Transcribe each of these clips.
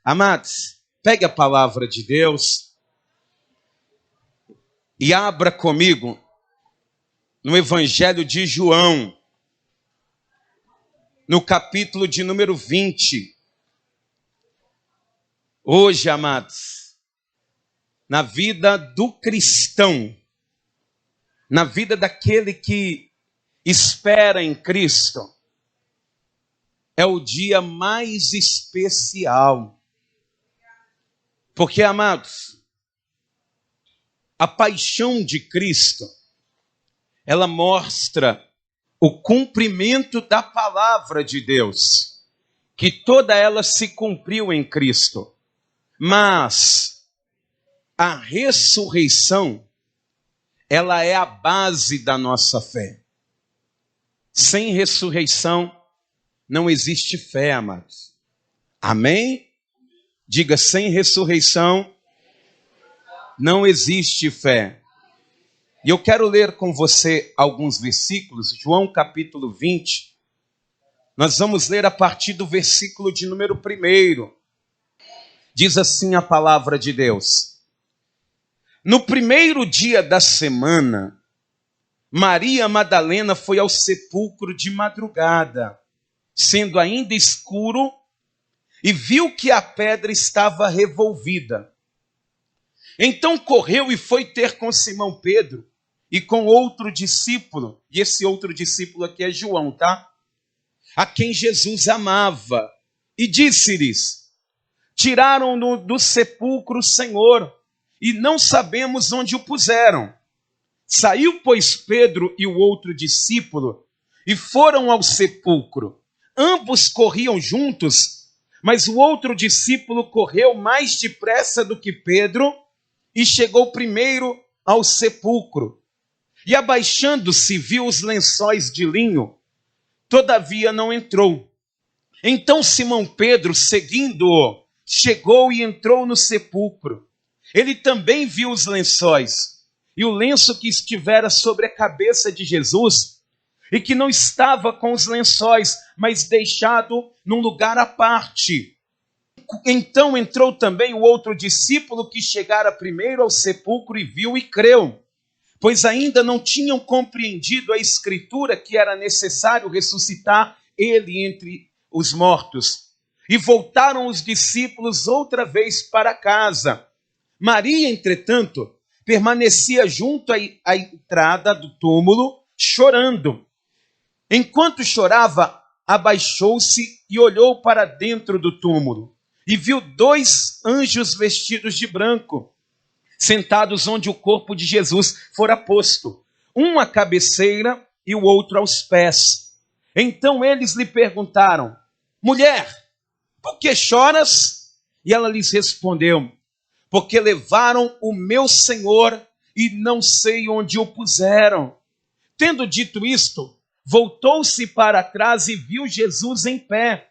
Amados, pegue a palavra de Deus e abra comigo no Evangelho de João, no capítulo de número 20. Hoje, amados, na vida do cristão, na vida daquele que espera em Cristo, é o dia mais especial. Porque, amados, a paixão de Cristo, ela mostra o cumprimento da palavra de Deus, que toda ela se cumpriu em Cristo. Mas a ressurreição, ela é a base da nossa fé. Sem ressurreição, não existe fé, amados. Amém? Diga, sem ressurreição, não existe fé. E eu quero ler com você alguns versículos, João capítulo 20. Nós vamos ler a partir do versículo de número 1. Diz assim a palavra de Deus. No primeiro dia da semana, Maria Madalena foi ao sepulcro de madrugada, sendo ainda escuro, e viu que a pedra estava revolvida. Então correu e foi ter com Simão Pedro e com outro discípulo, e esse outro discípulo aqui é João, tá? A quem Jesus amava, e disse-lhes: tiraram-no do sepulcro, Senhor, e não sabemos onde o puseram. Saiu, pois, Pedro e o outro discípulo, e foram ao sepulcro. Ambos corriam juntos, mas o outro discípulo correu mais depressa do que Pedro e chegou primeiro ao sepulcro. E abaixando-se, viu os lençóis de linho, todavia não entrou. Então Simão Pedro, seguindo-o, chegou e entrou no sepulcro. Ele também viu os lençóis e o lenço que estivera sobre a cabeça de Jesus, e que não estava com os lençóis, mas deixado num lugar à parte. Então entrou também o outro discípulo que chegara primeiro ao sepulcro e viu e creu, pois ainda não tinham compreendido a escritura que era necessário ressuscitar ele entre os mortos. E voltaram os discípulos outra vez para casa. Maria, entretanto, permanecia junto à entrada do túmulo, chorando. Enquanto chorava, abaixou-se e olhou para dentro do túmulo, e viu 2 anjos vestidos de branco, sentados onde o corpo de Jesus fora posto, um à cabeceira e o outro aos pés. Então eles lhe perguntaram: mulher, por que choras? E ela lhes respondeu: porque levaram o meu Senhor e não sei onde o puseram. Tendo dito isto, voltou-se para trás e viu Jesus em pé,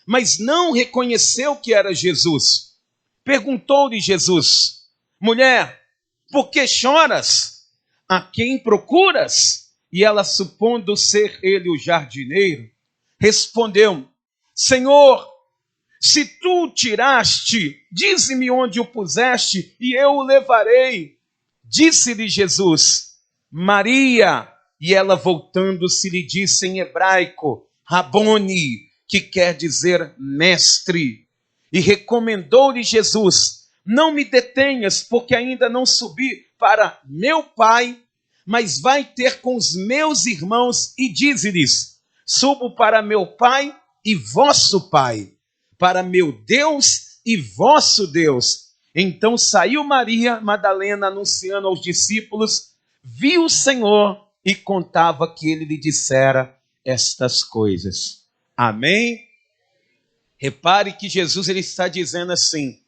mas não reconheceu que era Jesus. Perguntou-lhe Jesus: mulher, por que choras? A quem procuras? E ela, supondo ser ele o jardineiro, respondeu: Senhor, se tu o tiraste, dize-me onde o puseste, e eu o levarei. Disse-lhe Jesus: Maria. E ela, voltando-se, lhe disse em hebraico: Rabone, que quer dizer mestre. E recomendou-lhe Jesus: não me detenhas, porque ainda não subi para meu Pai, mas vai ter com os meus irmãos e dize-lhes: subo para meu Pai e vosso Pai, para meu Deus e vosso Deus. Então saiu Maria Madalena anunciando aos discípulos, viu o Senhor e contava que ele lhe dissera estas coisas. Amém? Repare que Jesus ele está dizendo assim: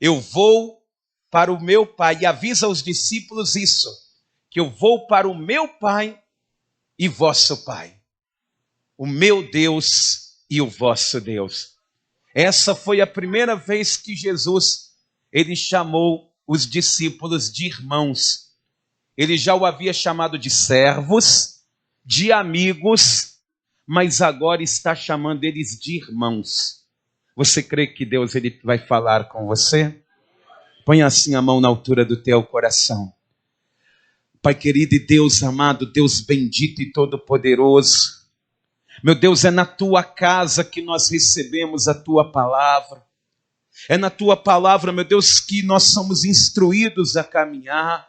eu vou para o meu Pai, e avisa aos discípulos isso, que eu vou para o meu Pai e vosso Pai, o meu Deus e o vosso Deus. Essa foi a primeira vez que Jesus ele chamou os discípulos de irmãos. Ele já o havia chamado de servos, de amigos, mas agora está chamando eles de irmãos. Você crê que Deus ele vai falar com você? Põe assim a mão na altura do teu coração. Pai querido e Deus amado, Deus bendito e todo-poderoso, meu Deus, é na tua casa que nós recebemos a tua palavra. É na tua palavra, meu Deus, que nós somos instruídos a caminhar.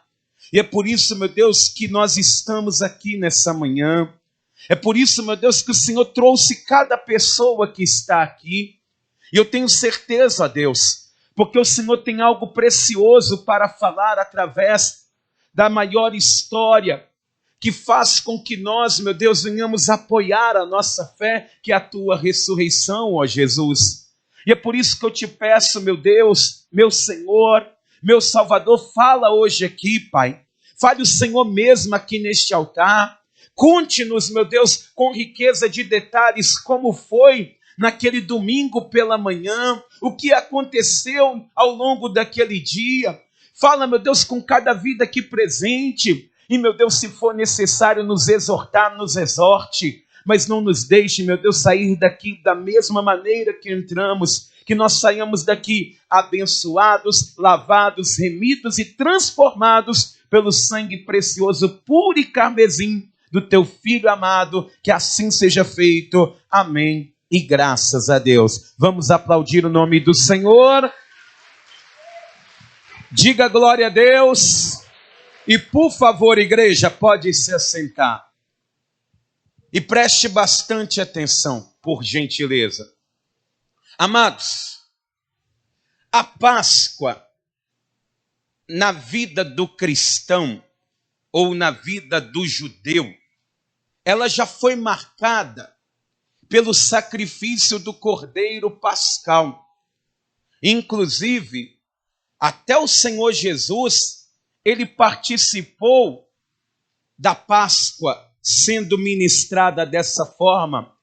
E é por isso, meu Deus, que nós estamos aqui nessa manhã. É por isso, meu Deus, que o Senhor trouxe cada pessoa que está aqui. E eu tenho certeza, ó Deus, porque o Senhor tem algo precioso para falar através da maior história, que faz com que nós, meu Deus, venhamos apoiar a nossa fé, que é a tua ressurreição, ó Jesus. E é por isso que eu te peço, meu Deus, meu Senhor, meu Salvador, fala hoje aqui, Pai. Fale o Senhor mesmo aqui neste altar. Conte-nos, meu Deus, com riqueza de detalhes, como foi naquele domingo pela manhã, o que aconteceu ao longo daquele dia. Fala, meu Deus, com cada vida aqui presente. E, meu Deus, se for necessário nos exortar, nos exorte. Mas não nos deixe, meu Deus, sair daqui da mesma maneira que entramos. Que nós saiamos daqui abençoados, lavados, remidos e transformados pelo sangue precioso, puro e carmesim do teu Filho amado. Que assim seja feito. Amém. E graças a Deus. Vamos aplaudir o nome do Senhor. Diga glória a Deus. E por favor, igreja, pode se assentar. E preste bastante atenção, por gentileza. Amados, a Páscoa, na vida do cristão, ou na vida do judeu, ela já foi marcada pelo sacrifício do Cordeiro Pascal. Inclusive, até o Senhor Jesus, ele participou da Páscoa sendo ministrada dessa forma,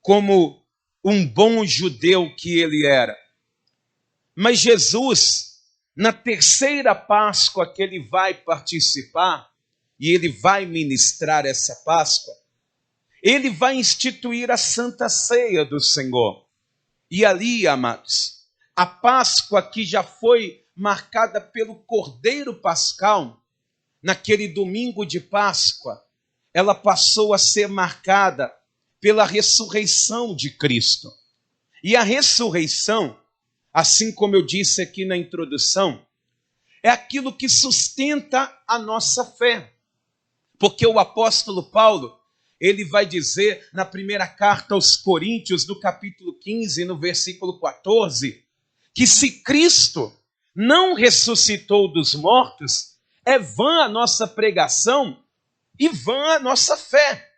como um bom judeu que ele era. Mas Jesus, na terceira Páscoa que ele vai participar, e ele vai ministrar essa Páscoa, ele vai instituir a Santa Ceia do Senhor. E ali, amados, a Páscoa que já foi marcada pelo Cordeiro Pascal, naquele domingo de Páscoa, ela passou a ser marcada pela ressurreição de Cristo. E a ressurreição, assim como eu disse aqui na introdução, é aquilo que sustenta a nossa fé. Porque o apóstolo Paulo, ele vai dizer na primeira carta aos Coríntios, no capítulo 15, no versículo 14, que se Cristo não ressuscitou dos mortos, é vã a nossa pregação e vã a nossa fé.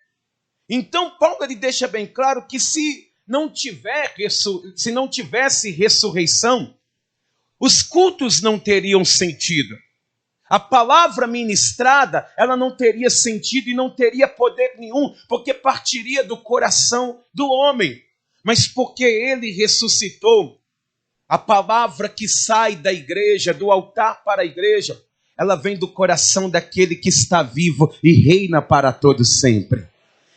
Então, Paulo ele deixa bem claro que se não tivesse ressurreição, os cultos não teriam sentido. A palavra ministrada, ela não teria sentido e não teria poder nenhum, porque partiria do coração do homem. Mas porque ele ressuscitou, a palavra que sai da igreja, do altar para a igreja, ela vem do coração daquele que está vivo e reina para todo sempre.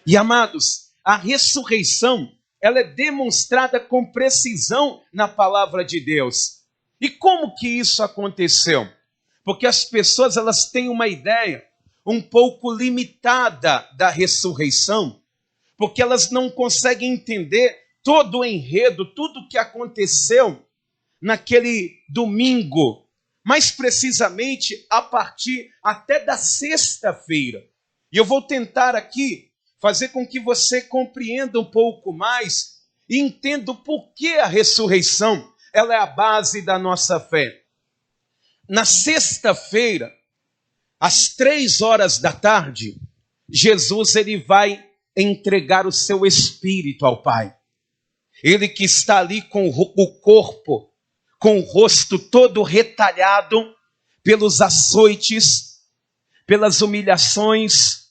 E amados, a ressurreição, ela é demonstrada com precisão na palavra de Deus. E como que isso aconteceu? Porque as pessoas elas têm uma ideia um pouco limitada da ressurreição, porque elas não conseguem entender todo o enredo, tudo o que aconteceu naquele domingo, mais precisamente a partir até da sexta-feira. E eu vou tentar aqui fazer com que você compreenda um pouco mais e entenda o porquê a ressurreição ela é a base da nossa fé. Na sexta-feira, às 3h, Jesus ele vai entregar o seu espírito ao Pai. Ele que está ali com o corpo, com o rosto todo retalhado pelos açoites, pelas humilhações.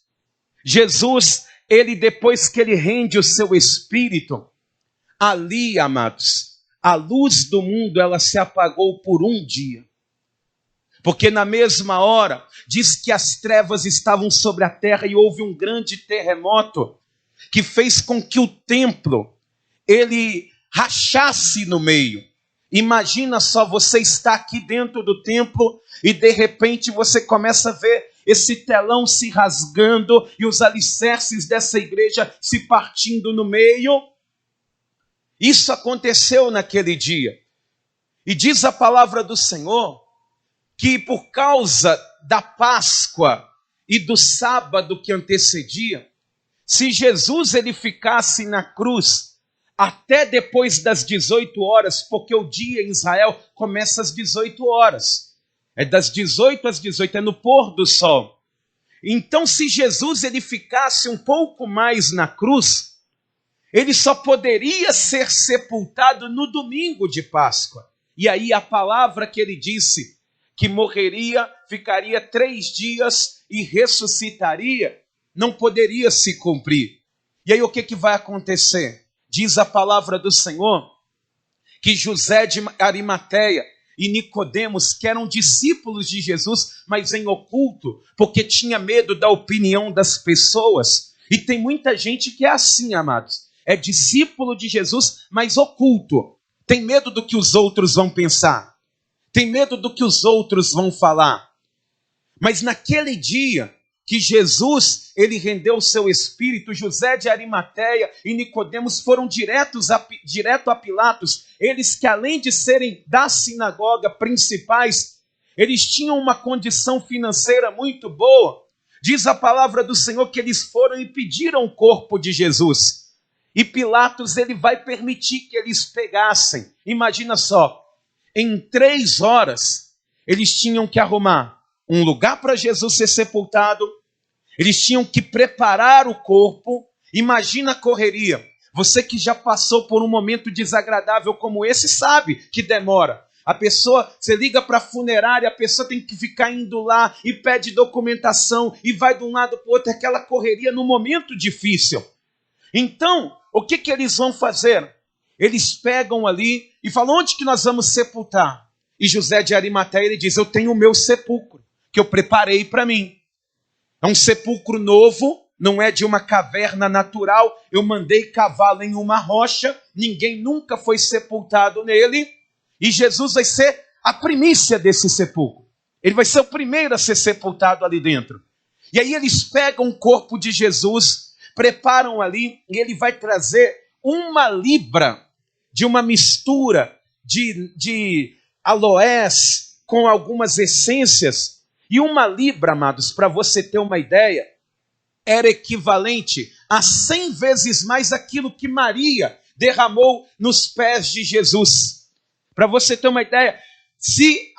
Jesus, ele depois que ele rende o seu espírito, ali, amados, a luz do mundo ela se apagou por um dia. Porque na mesma hora, diz que as trevas estavam sobre a terra e houve um grande terremoto que fez com que o templo, ele rachasse no meio. Imagina só, você está aqui dentro do templo e de repente você começa a ver esse telão se rasgando e os alicerces dessa igreja se partindo no meio. Isso aconteceu naquele dia. E diz a palavra do Senhor que por causa da Páscoa e do sábado que antecedia, se Jesus ele ficasse na cruz até depois das 18 horas, porque o dia em Israel começa às 18 horas. É das 18 às 18, é no pôr do sol. Então, se Jesus ele ficasse um pouco mais na cruz, ele só poderia ser sepultado no domingo de Páscoa. E aí a palavra que ele disse, que morreria, ficaria 3 dias e ressuscitaria, não poderia se cumprir. E aí o que vai acontecer? Diz a palavra do Senhor que José de Arimateia e Nicodemos, que eram discípulos de Jesus, mas em oculto, porque tinha medo da opinião das pessoas. E tem muita gente que é assim, amados. É discípulo de Jesus, mas oculto. Tem medo do que os outros vão pensar. Tem medo do que os outros vão falar. Mas naquele dia que Jesus ele rendeu o seu espírito, José de Arimateia e Nicodemos foram direto a Pilatos. Eles que além de serem da sinagoga principais, eles tinham uma condição financeira muito boa. Diz a palavra do Senhor que eles foram e pediram o corpo de Jesus. E Pilatos ele vai permitir que eles pegassem. Imagina só, em 3 horas eles tinham que arrumar um lugar para Jesus ser sepultado, eles tinham que preparar o corpo. Imagina a correria. Você que já passou por um momento desagradável como esse sabe que demora. A pessoa, você liga para a funerária, a pessoa tem que ficar indo lá e pede documentação e vai de um lado para o outro, aquela correria no momento difícil. Então, o que eles vão fazer? Eles pegam ali e falam, onde que nós vamos sepultar? E José de Arimateia ele diz, eu tenho o meu sepulcro, que eu preparei para mim. É um sepulcro novo, não é de uma caverna natural. Eu mandei cavá-lo em uma rocha, ninguém nunca foi sepultado nele. E Jesus vai ser a primícia desse sepulcro. Ele vai ser o primeiro a ser sepultado ali dentro. E aí eles pegam o corpo de Jesus, preparam ali, e ele vai trazer 1 libra de uma mistura de aloés com algumas essências. E 1 libra, amados, para você ter uma ideia, era equivalente a 100 vezes mais aquilo que Maria derramou nos pés de Jesus. Para você ter uma ideia, se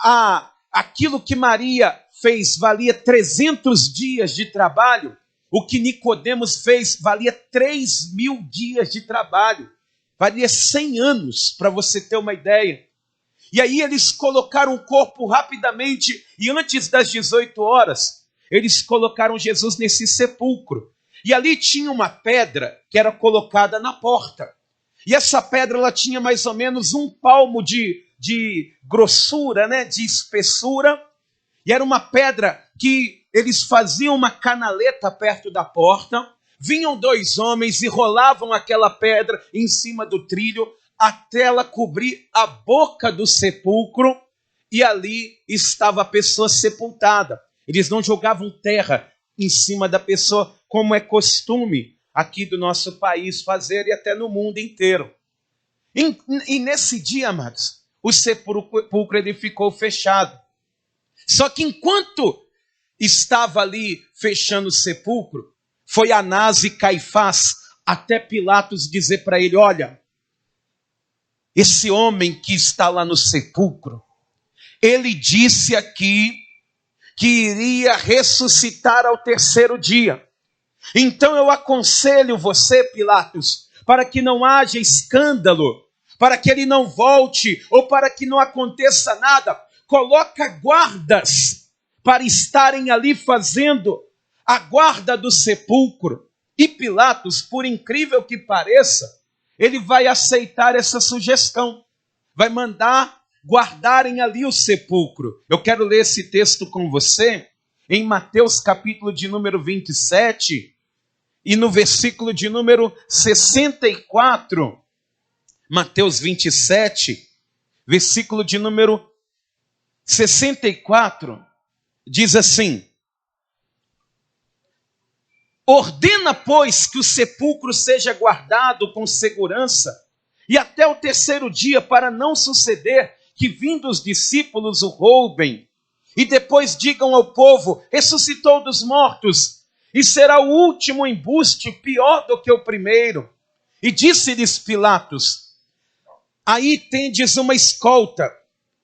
aquilo que Maria fez valia 300 dias de trabalho, o que Nicodemos fez valia 3.000 dias de trabalho. Valia 100 anos, para você ter uma ideia. E aí eles colocaram o corpo rapidamente, e antes das 18 horas, eles colocaram Jesus nesse sepulcro. E ali tinha uma pedra que era colocada na porta. E essa pedra ela tinha mais ou menos 1 palmo de grossura, né, de espessura. E era uma pedra que eles faziam uma canaleta perto da porta. Vinham 2 homens e rolavam aquela pedra em cima do trilho, até ela cobrir a boca do sepulcro, e ali estava a pessoa sepultada. Eles não jogavam terra em cima da pessoa, como é costume aqui do nosso país fazer e até no mundo inteiro. E nesse dia, amados, o sepulcro ele ficou fechado. Só que enquanto estava ali fechando o sepulcro, foi Anás e Caifás até Pilatos dizer para ele, olha, esse homem que está lá no sepulcro, ele disse aqui que iria ressuscitar ao 3º dia. Então eu aconselho você, Pilatos, para que não haja escândalo, para que ele não volte ou para que não aconteça nada, coloca guardas para estarem ali fazendo a guarda do sepulcro. E Pilatos, por incrível que pareça, ele vai aceitar essa sugestão, vai mandar guardarem ali o sepulcro. Eu quero ler esse texto com você em Mateus capítulo de número 27 e no versículo de número 64. Mateus 27, versículo de número 64, diz assim: ordena, pois, que o sepulcro seja guardado com segurança, e até o terceiro dia, para não suceder que, vindo os discípulos, o roubem, e depois digam ao povo: ressuscitou dos mortos, e será o último embuste pior do que o primeiro. E disse-lhes Pilatos: aí tendes uma escolta,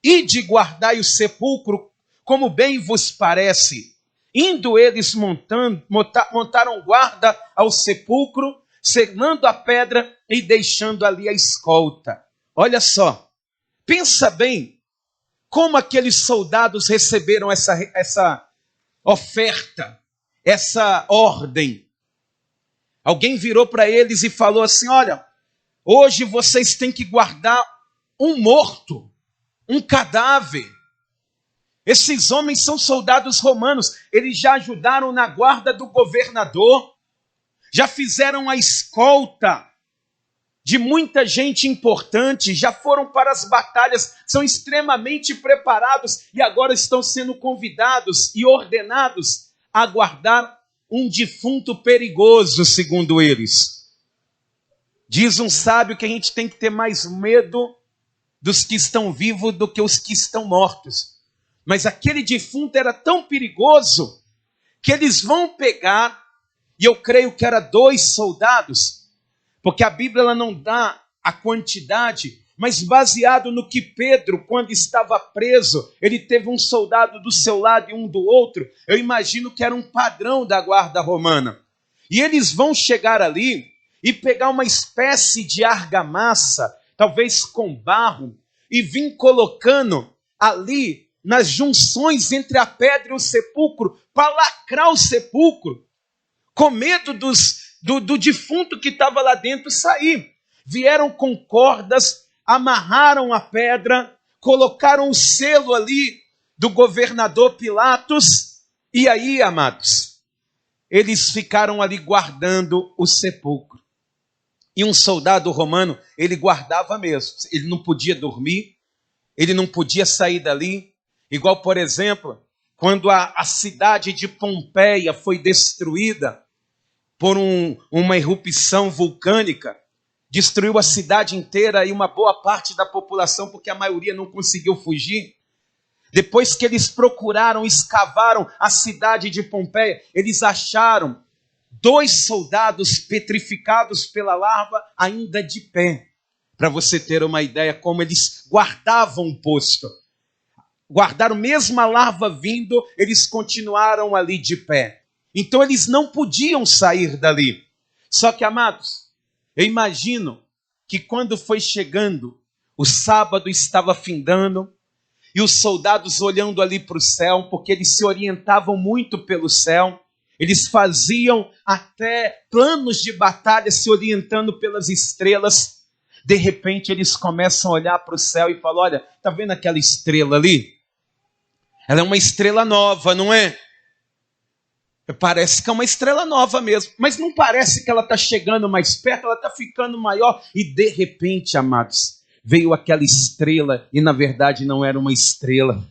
ide guardai o sepulcro, como bem vos parece. Indo eles montaram guarda ao sepulcro, selando a pedra e deixando ali a escolta. Olha só, pensa bem como aqueles soldados receberam essa oferta, essa ordem. Alguém virou para eles e falou assim: olha, hoje vocês têm que guardar um morto, um cadáver. Esses homens são soldados romanos, eles já ajudaram na guarda do governador, já fizeram a escolta de muita gente importante, já foram para as batalhas, são extremamente preparados e agora estão sendo convidados e ordenados a guardar um defunto perigoso, segundo eles. Diz um sábio que a gente tem que ter mais medo dos que estão vivos do que os que estão mortos. Mas aquele defunto era tão perigoso que eles vão pegar, e eu creio que era 2 soldados, porque a Bíblia ela não dá a quantidade, mas baseado no que Pedro, quando estava preso, ele teve um soldado do seu lado e um do outro, eu imagino que era um padrão da guarda romana. E eles vão chegar ali e pegar uma espécie de argamassa, talvez com barro, e vir colocando ali nas junções entre a pedra e o sepulcro, para lacrar o sepulcro, com medo do defunto que estava lá dentro sair. Vieram com cordas, amarraram a pedra, colocaram o selo ali do governador Pilatos, e aí, amados, eles ficaram ali guardando o sepulcro. E um soldado romano, ele guardava mesmo, ele não podia dormir, ele não podia sair dali. Igual, por exemplo, quando a cidade de Pompeia foi destruída por uma erupção vulcânica, destruiu a cidade inteira e uma boa parte da população, porque a maioria não conseguiu fugir. Depois que eles procuraram, escavaram a cidade de Pompeia, eles acharam 2 soldados petrificados pela lava ainda de pé. Para você ter uma ideia como eles guardavam o posto. Guardaram mesmo a larva vindo, eles continuaram ali de pé. Então eles não podiam sair dali. Só que, amados, eu imagino que quando foi chegando, o sábado estava findando, e os soldados olhando ali para o céu, porque eles se orientavam muito pelo céu, eles faziam até planos de batalha se orientando pelas estrelas. De repente eles começam a olhar para o céu e falam: olha, está vendo aquela estrela ali? Ela é uma estrela nova, não é? Parece que é uma estrela nova mesmo, mas não parece que ela está chegando mais perto, ela está ficando maior. E de repente, amados, veio aquela estrela, e na verdade não era uma estrela,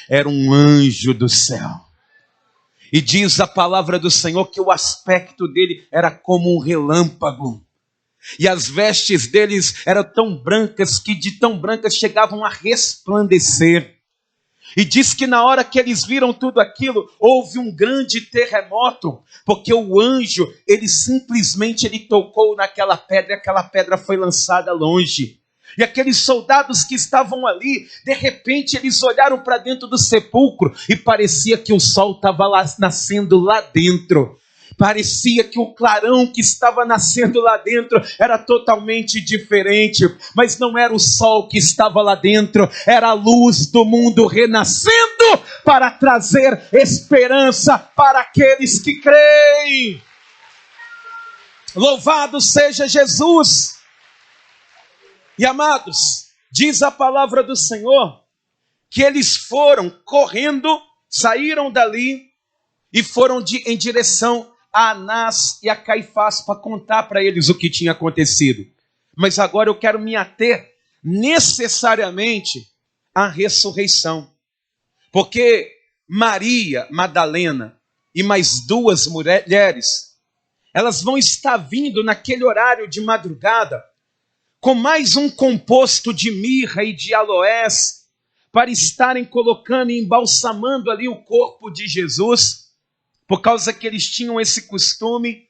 era um anjo do céu. E diz a palavra do Senhor que o aspecto dele era como um relâmpago. E as vestes deles eram tão brancas que de tão brancas chegavam a resplandecer. E diz que na hora que eles viram tudo aquilo, houve um grande terremoto, porque o anjo, ele simplesmente tocou naquela pedra e aquela pedra foi lançada longe. E aqueles soldados que estavam ali, de repente eles olharam para dentro do sepulcro e parecia que o sol estava nascendo lá dentro. Parecia que o clarão que estava nascendo lá dentro era totalmente diferente, mas não era o sol que estava lá dentro, era a luz do mundo renascendo para trazer esperança para aqueles que creem. Louvado seja Jesus! E amados, diz a palavra do Senhor que eles foram correndo, saíram dali e foram em direção a Anás e a Caifás para contar para eles o que tinha acontecido. Mas agora eu quero me ater necessariamente à ressurreição. Porque Maria Madalena e mais duas mulheres, elas vão estar vindo naquele horário de madrugada com mais um composto de mirra e de aloés para estarem colocando e embalsamando ali o corpo de Jesus, por causa que eles tinham esse costume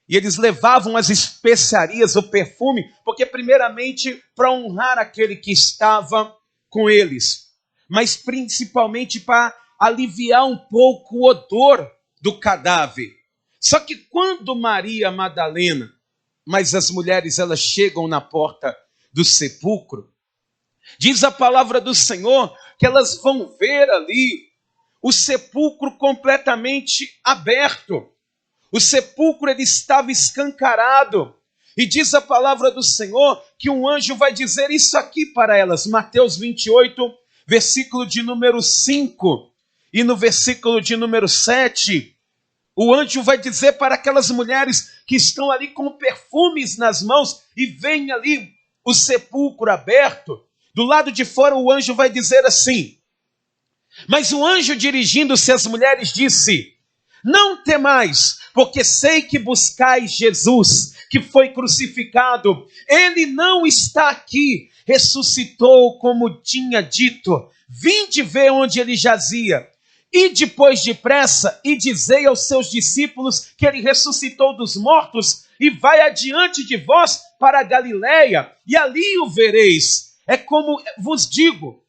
e eles levavam as especiarias, o perfume, porque primeiramente para honrar aquele que estava com eles, mas principalmente para aliviar um pouco o odor do cadáver. Só que quando Maria Madalena, mas as mulheres elas chegam na porta do sepulcro, diz a palavra do Senhor que elas vão ver ali o sepulcro completamente aberto. O sepulcro ele estava escancarado. E diz a palavra do Senhor que um anjo vai dizer isso aqui para elas. Mateus 28, versículo de número 5 e no versículo de número 7, o anjo vai dizer para aquelas mulheres que estão ali com perfumes nas mãos e veem ali o sepulcro aberto. Do lado de fora o anjo vai dizer assim: mas o anjo dirigindo-se às mulheres disse: não temais, porque sei que buscais Jesus, que foi crucificado. Ele não está aqui, ressuscitou como tinha dito. Vinde ver onde ele jazia. E depois depressa, e dizei aos seus discípulos que ele ressuscitou dos mortos, e vai adiante de vós para a Galileia, e ali o vereis. É como vos digo.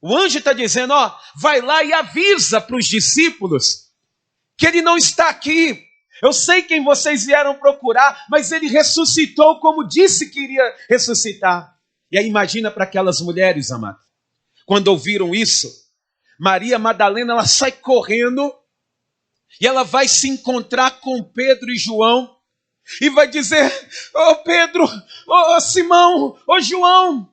O anjo está dizendo, vai lá e avisa para os discípulos que ele não está aqui. Eu sei quem vocês vieram procurar, mas ele ressuscitou como disse que iria ressuscitar. E aí imagina para aquelas mulheres, amadas, quando ouviram isso, Maria Madalena, ela sai correndo e ela vai se encontrar com Pedro e João e vai dizer: Pedro, Simão, João,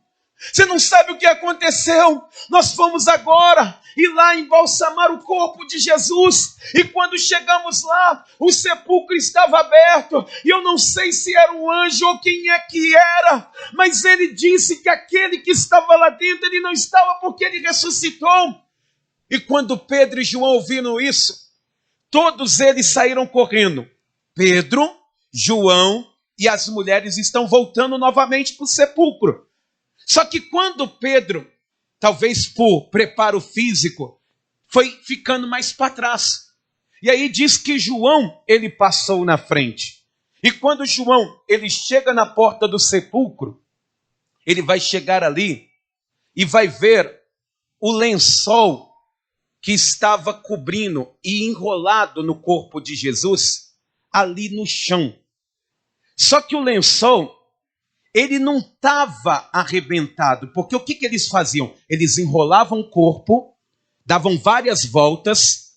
você não sabe o que aconteceu? Nós fomos agora ir lá embalsamar o corpo de Jesus. E quando chegamos lá, o sepulcro estava aberto. E eu não sei se era um anjo ou quem é que era. Mas ele disse que aquele que estava lá dentro, ele não estava porque ele ressuscitou. E quando Pedro e João ouviram isso, todos eles saíram correndo. Pedro, João e as mulheres estão voltando novamente para o sepulcro. Só que quando Pedro, talvez por preparo físico, foi ficando mais para trás. E aí diz que João, ele passou na frente. E quando João, ele chega na porta do sepulcro, ele vai chegar ali e vai ver o lençol que estava cobrindo e enrolado no corpo de Jesus, ali no chão. Só que o lençol, ele não estava arrebentado, porque o que eles faziam? Eles enrolavam o corpo, davam várias voltas,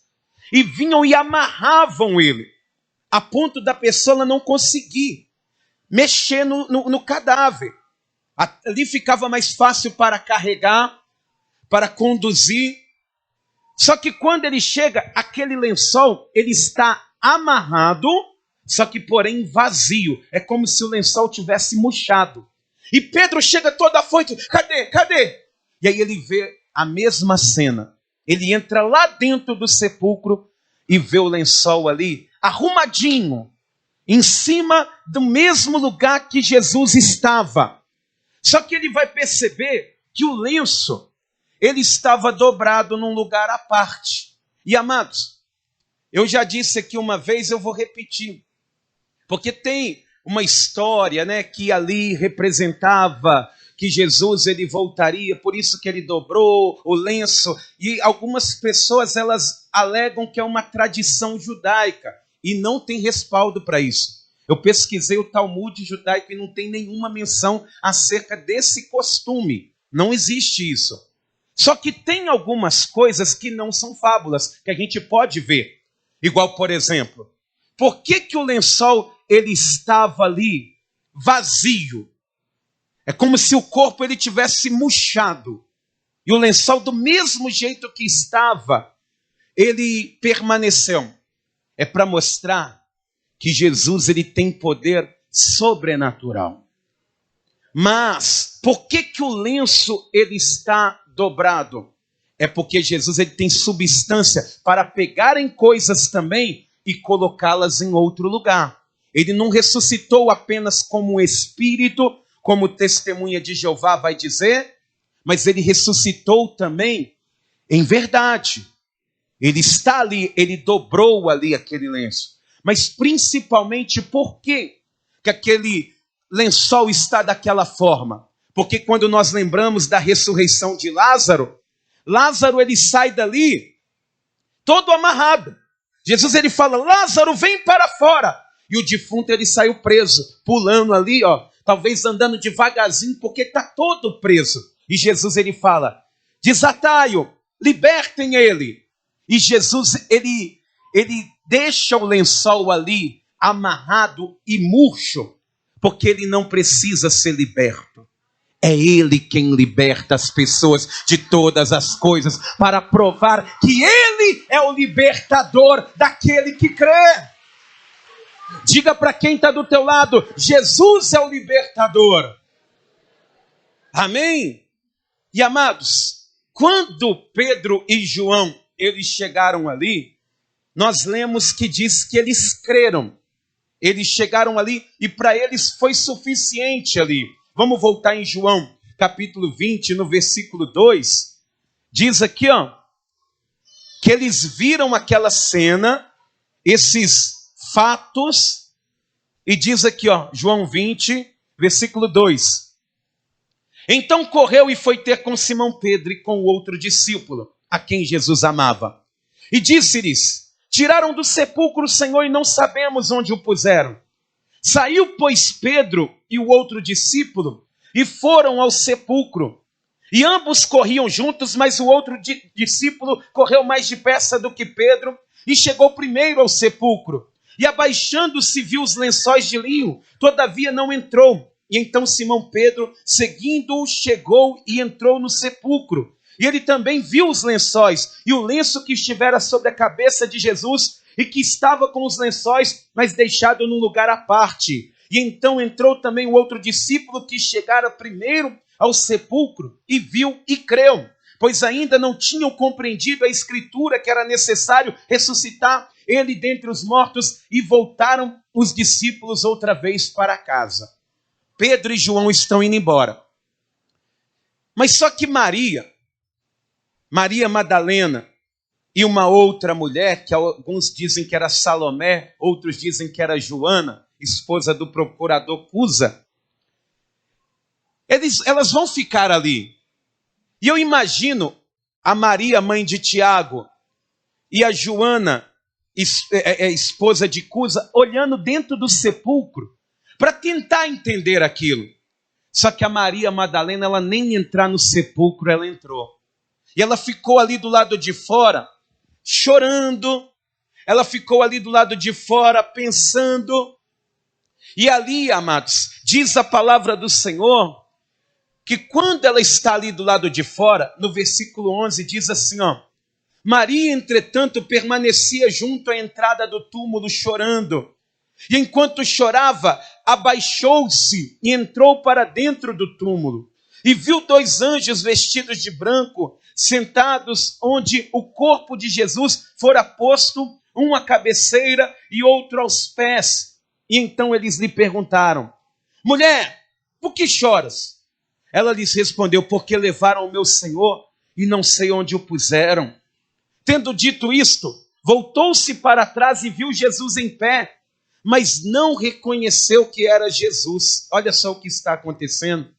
e vinham e amarravam ele, a ponto da pessoa não conseguir mexer no cadáver. Ali ficava mais fácil para carregar, para conduzir. Só que quando ele chega, aquele lençol, ele está amarrado, só que porém vazio. É como se o lençol tivesse murchado. E Pedro chega todo afoito. Cadê? E aí ele vê a mesma cena. Ele entra lá dentro do sepulcro e vê o lençol ali arrumadinho, em cima do mesmo lugar que Jesus estava. Só que ele vai perceber que o lenço, ele estava dobrado num lugar à parte. E amados, eu já disse aqui uma vez, eu vou repetir. Porque tem uma história, né, que ali representava que Jesus ele voltaria, por isso que ele dobrou o lenço. E algumas pessoas elas alegam que é uma tradição judaica e não tem respaldo para isso. Eu pesquisei o Talmud judaico e não tem nenhuma menção acerca desse costume. Não existe isso. Só que tem algumas coisas que não são fábulas, que a gente pode ver. Igual, por exemplo, por que o lençol ele estava ali vazio? É como se o corpo ele tivesse murchado. E o lençol, do mesmo jeito que estava, ele permaneceu. É para mostrar que Jesus ele tem poder sobrenatural. Mas por que que o lenço ele está dobrado? É porque Jesus ele tem substância para pegar em coisas também e colocá-las em outro lugar. Ele não ressuscitou apenas como um espírito, como testemunha de Jeová vai dizer, mas ele ressuscitou também em verdade. Ele está ali, ele dobrou ali aquele lenço. Mas principalmente por que aquele lençol está daquela forma? Porque quando nós lembramos da ressurreição de Lázaro, Lázaro ele sai dali todo amarrado. Jesus ele fala, Lázaro, vem para fora. E o defunto ele saiu preso, pulando ali, ó, talvez andando devagarzinho, porque está todo preso. E Jesus ele fala, desatai-o, libertem ele. E Jesus ele deixa o lençol ali amarrado e murcho, porque ele não precisa ser liberto. É ele quem liberta as pessoas de todas as coisas, para provar que ele é o libertador daquele que crê. Diga para quem está do teu lado, Jesus é o libertador. Amém? E amados, quando Pedro e João, eles chegaram ali, nós lemos que diz que eles creram. Eles chegaram ali e para eles foi suficiente ali. Vamos voltar em João, capítulo 20, no versículo 2. Diz aqui, ó, que eles viram aquela cena, esses fatos, e diz aqui, ó, João 20, versículo 2. Então correu e foi ter com Simão Pedro e com o outro discípulo, a quem Jesus amava. E disse-lhes, tiraram do sepulcro o Senhor e não sabemos onde o puseram. Saiu, pois, Pedro e o outro discípulo e foram ao sepulcro. E ambos corriam juntos, mas o outro discípulo correu mais depressa do que Pedro e chegou primeiro ao sepulcro. E abaixando-se viu os lençóis de linho, todavia não entrou. E então Simão Pedro, seguindo-o, chegou e entrou no sepulcro. E ele também viu os lençóis e o lenço que estivera sobre a cabeça de Jesus e que estava com os lençóis, mas deixado num lugar à parte. E então entrou também o outro discípulo que chegara primeiro ao sepulcro e viu e creu, pois ainda não tinham compreendido a escritura que era necessário ressuscitar ele dentre os mortos, e voltaram os discípulos outra vez para casa. Pedro e João estão indo embora. Mas só que Maria Madalena e uma outra mulher, que alguns dizem que era Salomé, outros dizem que era Joana, esposa do procurador Cusa, elas vão ficar ali. E eu imagino a Maria, mãe de Tiago, e a Joana, esposa de Cusa, olhando dentro do sepulcro para tentar entender aquilo. Só que a Maria Madalena, ela nem entrar no sepulcro, ela entrou. E ela ficou ali do lado de fora, chorando. Ela ficou ali do lado de fora, pensando. E ali, amados, diz a palavra do Senhor, que quando ela está ali do lado de fora, no versículo 11, diz assim, ó, Maria, entretanto, permanecia junto à entrada do túmulo chorando. E enquanto chorava, abaixou-se e entrou para dentro do túmulo. E viu 2 anjos vestidos de branco, sentados onde o corpo de Jesus fora posto, um à cabeceira e outro aos pés. E então eles lhe perguntaram, mulher, por que choras? Ela lhes respondeu, porque levaram o meu Senhor e não sei onde o puseram. Tendo dito isto, voltou-se para trás e viu Jesus em pé, mas não reconheceu que era Jesus. Olha só o que está acontecendo.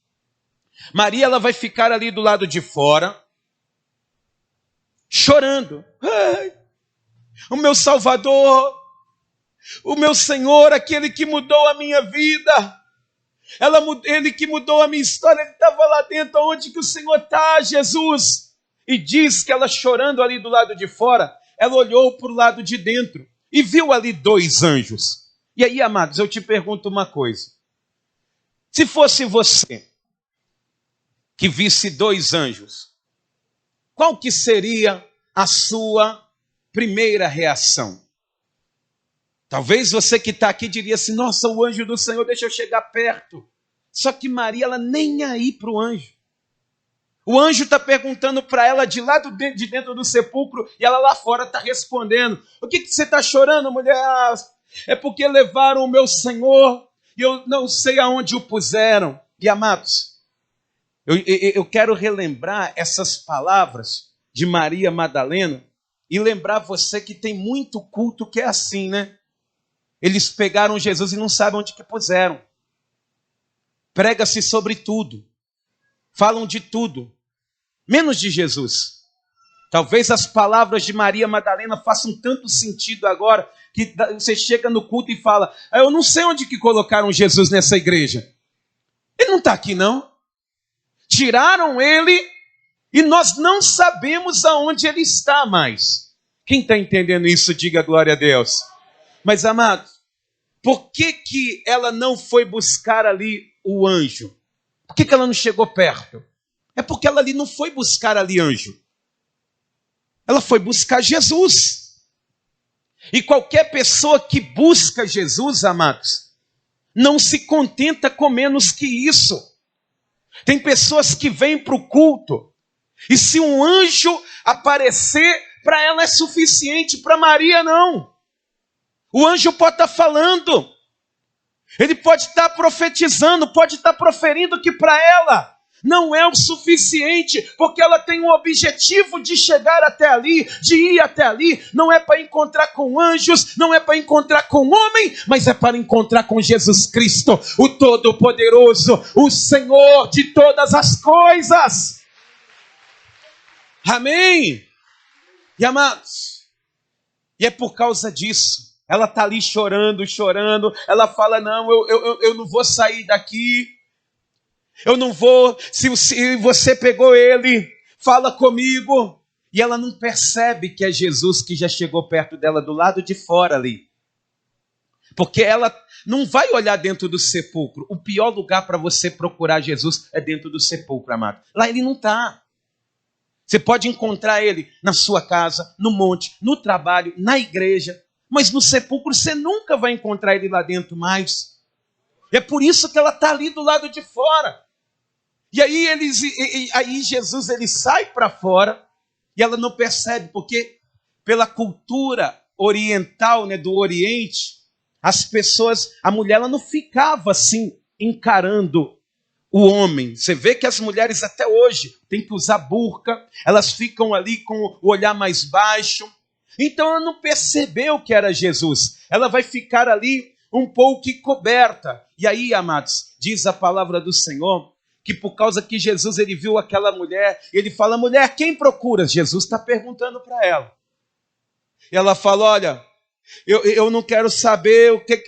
Maria, ela vai ficar ali do lado de fora, chorando. Ai, o meu Salvador, o meu Senhor, aquele que mudou a minha vida, ele que mudou a minha história, ele estava lá dentro. Onde que o Senhor está, Jesus? E diz que ela, chorando ali do lado de fora, ela olhou para o lado de dentro e viu ali 2 anjos. E aí, amados, eu te pergunto uma coisa. Se fosse você que visse 2 anjos, qual que seria a sua primeira reação? Talvez você que está aqui diria assim, nossa, o anjo do Senhor, deixa eu chegar perto. Só que Maria, ela nem aí para o anjo. O anjo está perguntando para ela de lá de dentro do sepulcro e ela lá fora está respondendo. O que você está chorando, mulher? Ah, é porque levaram o meu Senhor e eu não sei aonde o puseram. E amados, eu quero relembrar essas palavras de Maria Madalena e lembrar você que tem muito culto que é assim, né? Eles pegaram Jesus e não sabem onde que puseram. Prega-se sobre tudo. Falam de tudo, menos de Jesus. Talvez as palavras de Maria Madalena façam tanto sentido agora, que você chega no culto e fala, eu não sei onde que colocaram Jesus nessa igreja. Ele não está aqui não. Tiraram ele e nós não sabemos aonde ele está mais. Quem está entendendo isso, diga glória a Deus. Mas amados, por que ela não foi buscar ali o anjo? Por que ela não chegou perto? É porque ela ali não foi buscar ali anjo. Ela foi buscar Jesus. E qualquer pessoa que busca Jesus, amados, não se contenta com menos que isso. Tem pessoas que vêm para o culto, e se um anjo aparecer, para ela é suficiente, para Maria não. O anjo pode estar falando, ele pode estar profetizando, pode estar proferindo que para ela não é o suficiente, porque ela tem um objetivo de chegar até ali, de ir até ali. Não é para encontrar com anjos, não é para encontrar com homem, mas é para encontrar com Jesus Cristo, o Todo-Poderoso, o Senhor de todas as coisas. Amém? E amados, e é por causa disso. Ela está ali chorando, ela fala, não, eu não vou sair daqui, eu não vou, se você pegou ele, fala comigo. E ela não percebe que é Jesus que já chegou perto dela, do lado de fora ali. Porque ela não vai olhar dentro do sepulcro. O pior lugar para você procurar Jesus é dentro do sepulcro, amado. Lá ele não está. Você pode encontrar ele na sua casa, no monte, no trabalho, na igreja. Mas no sepulcro você nunca vai encontrar ele lá dentro mais. É por isso que ela está ali do lado de fora. E aí Jesus ele sai para fora e ela não percebe, porque pela cultura oriental, né, do Oriente, as pessoas, a mulher ela não ficava assim encarando o homem. Você vê que as mulheres até hoje têm que usar burca, elas ficam ali com o olhar mais baixo. Então ela não percebeu que era Jesus. Ela vai ficar ali um pouco coberta. E aí, amados, diz a palavra do Senhor, que por causa que Jesus ele viu aquela mulher, ele fala, mulher, quem procura? Jesus está perguntando para ela. E ela fala, olha, eu não quero saber o que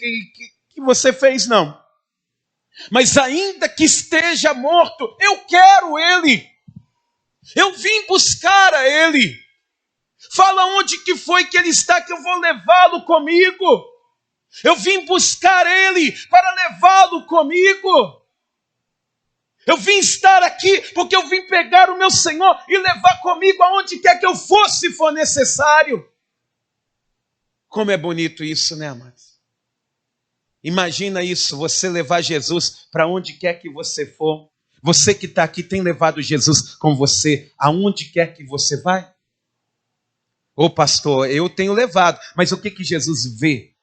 você fez, não. Mas ainda que esteja morto, eu quero ele. Eu vim buscar a ele. Fala onde que foi que ele está, que eu vou levá-lo comigo. Eu vim buscar ele para levá-lo comigo. Eu vim estar aqui porque eu vim pegar o meu Senhor e levar comigo aonde quer que eu fosse, se for necessário. Como é bonito isso, né, amados? Imagina isso, você levar Jesus para onde quer que você for. Você que está aqui tem levado Jesus com você aonde quer que você vai? Ô pastor, eu tenho levado, mas o que Jesus vê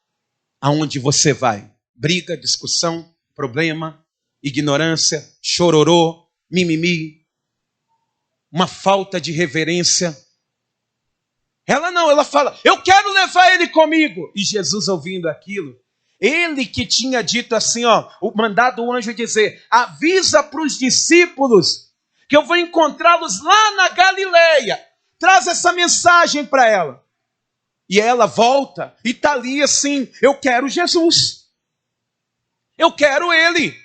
aonde você vai? Briga, discussão, problema, ignorância, chororô, mimimi, uma falta de reverência. Ela não, ela fala, eu quero levar ele comigo. E Jesus ouvindo aquilo, ele que tinha dito assim, ó, mandado o anjo dizer, avisa para os discípulos que eu vou encontrá-los lá na Galileia. Traz essa mensagem para ela. E ela volta e está ali assim, eu quero Jesus. Eu quero ele.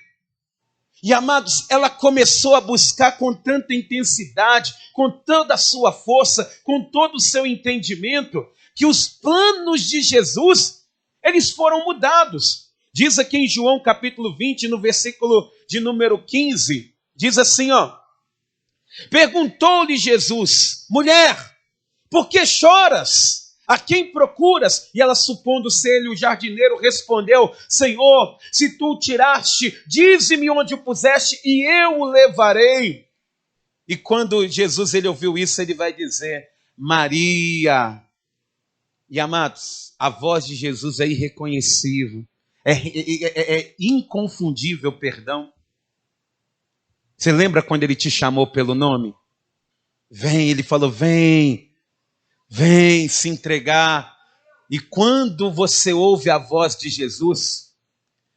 E amados, ela começou a buscar com tanta intensidade, com toda a sua força, com todo o seu entendimento, que os planos de Jesus, eles foram mudados. Diz aqui em João capítulo 20, no versículo de número 15, diz assim, ó. Perguntou-lhe Jesus, mulher, por que choras? A quem procuras? E ela, supondo ser ele o jardineiro, respondeu: Senhor, se tu o tiraste, dize-me onde o puseste e eu o levarei. E quando Jesus ele ouviu isso, ele vai dizer: Maria. E amados, a voz de Jesus é irreconhecível, é inconfundível, perdão. Você lembra quando ele te chamou pelo nome? Vem, ele falou: vem se entregar. E quando você ouve a voz de Jesus,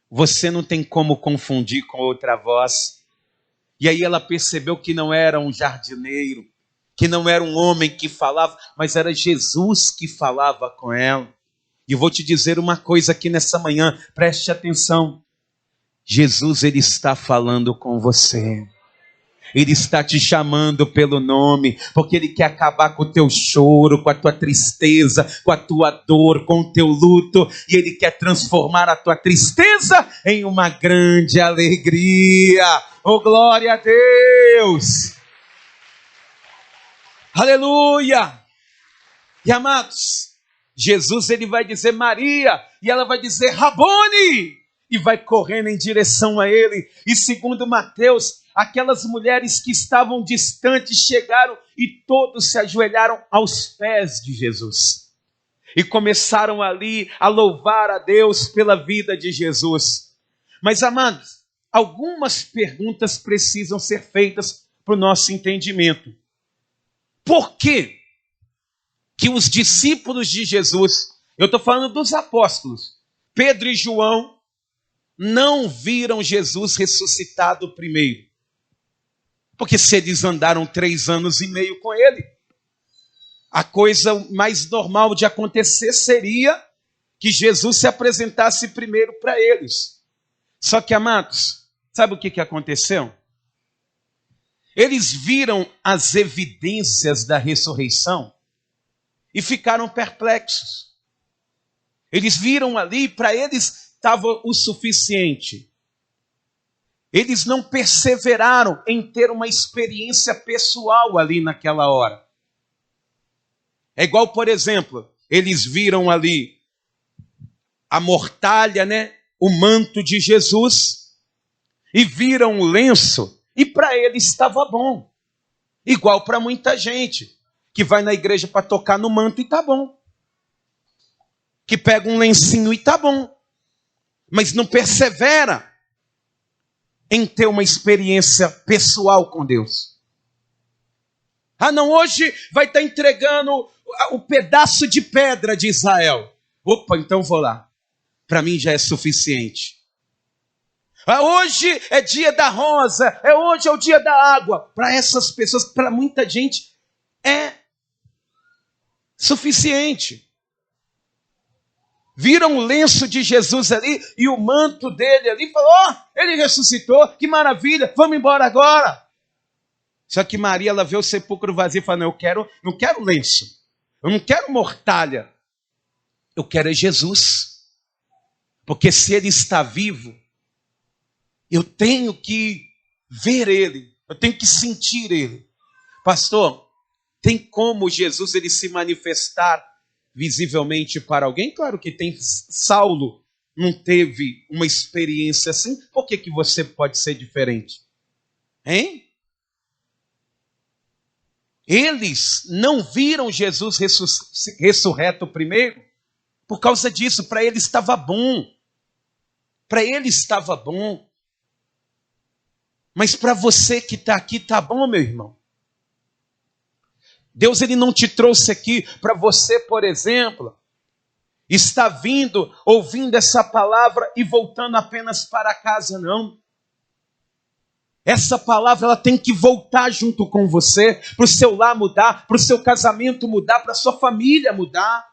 você não tem como confundir com outra voz. E aí ela percebeu que não era um jardineiro, que não era um homem que falava, mas era Jesus que falava com ela. E eu vou te dizer uma coisa aqui nessa manhã, preste atenção. Jesus, ele está falando com você. Ele está te chamando pelo nome, porque Ele quer acabar com o teu choro, com a tua tristeza, com a tua dor, com o teu luto. E Ele quer transformar a tua tristeza em uma grande alegria. Oh, glória a Deus! Aleluia! E amados, Jesus ele vai dizer Maria, e ela vai dizer Rabone! E vai correndo em direção a ele. E segundo Mateus, aquelas mulheres que estavam distantes chegaram e todos se ajoelharam aos pés de Jesus. E começaram ali a louvar a Deus pela vida de Jesus. Mas, amados, algumas perguntas precisam ser feitas para o nosso entendimento. Por que os discípulos de Jesus, eu estou falando dos apóstolos, Pedro e João, não viram Jesus ressuscitado primeiro? Porque se eles andaram 3 anos e meio com ele, a coisa mais normal de acontecer seria que Jesus se apresentasse primeiro para eles. Só que, amados, sabe o que aconteceu? Eles viram as evidências da ressurreição e ficaram perplexos. Eles viram ali, para eles estava o suficiente. Eles não perseveraram em ter uma experiência pessoal ali naquela hora. É igual, por exemplo, eles viram ali a mortalha, né? O manto de Jesus, e viram o lenço, e para eles estava bom. Igual para muita gente, que vai na igreja para tocar no manto e está bom. Que pega um lencinho e está bom. Mas não persevera em ter uma experiência pessoal com Deus. Ah, não, hoje vai estar entregando o pedaço de pedra de Israel. Opa, então vou lá. Para mim já é suficiente. Ah, hoje é dia da rosa, hoje é o dia da água. Para essas pessoas, para muita gente, é suficiente. Viram o lenço de Jesus ali e o manto dele ali, falou: ele ressuscitou, que maravilha, vamos embora agora. Só que Maria, ela vê o sepulcro vazio e fala: não quero lenço, eu não quero mortalha, eu quero é Jesus. Porque se ele está vivo, eu tenho que ver ele, eu tenho que sentir ele. Pastor, tem como Jesus ele se manifestar visivelmente para alguém? Claro que tem. Saulo não teve uma experiência assim. Por que você pode ser diferente? Hein? Eles não viram Jesus ressurreto primeiro por causa disso. Para eles estava bom. Para eles estava bom. Mas para você que está aqui, está bom, meu irmão? Deus ele não te trouxe aqui para você, por exemplo, estar vindo, ouvindo essa palavra e voltando apenas para casa, não. Essa palavra ela tem que voltar junto com você, para o seu lar mudar, para o seu casamento mudar, para a sua família mudar.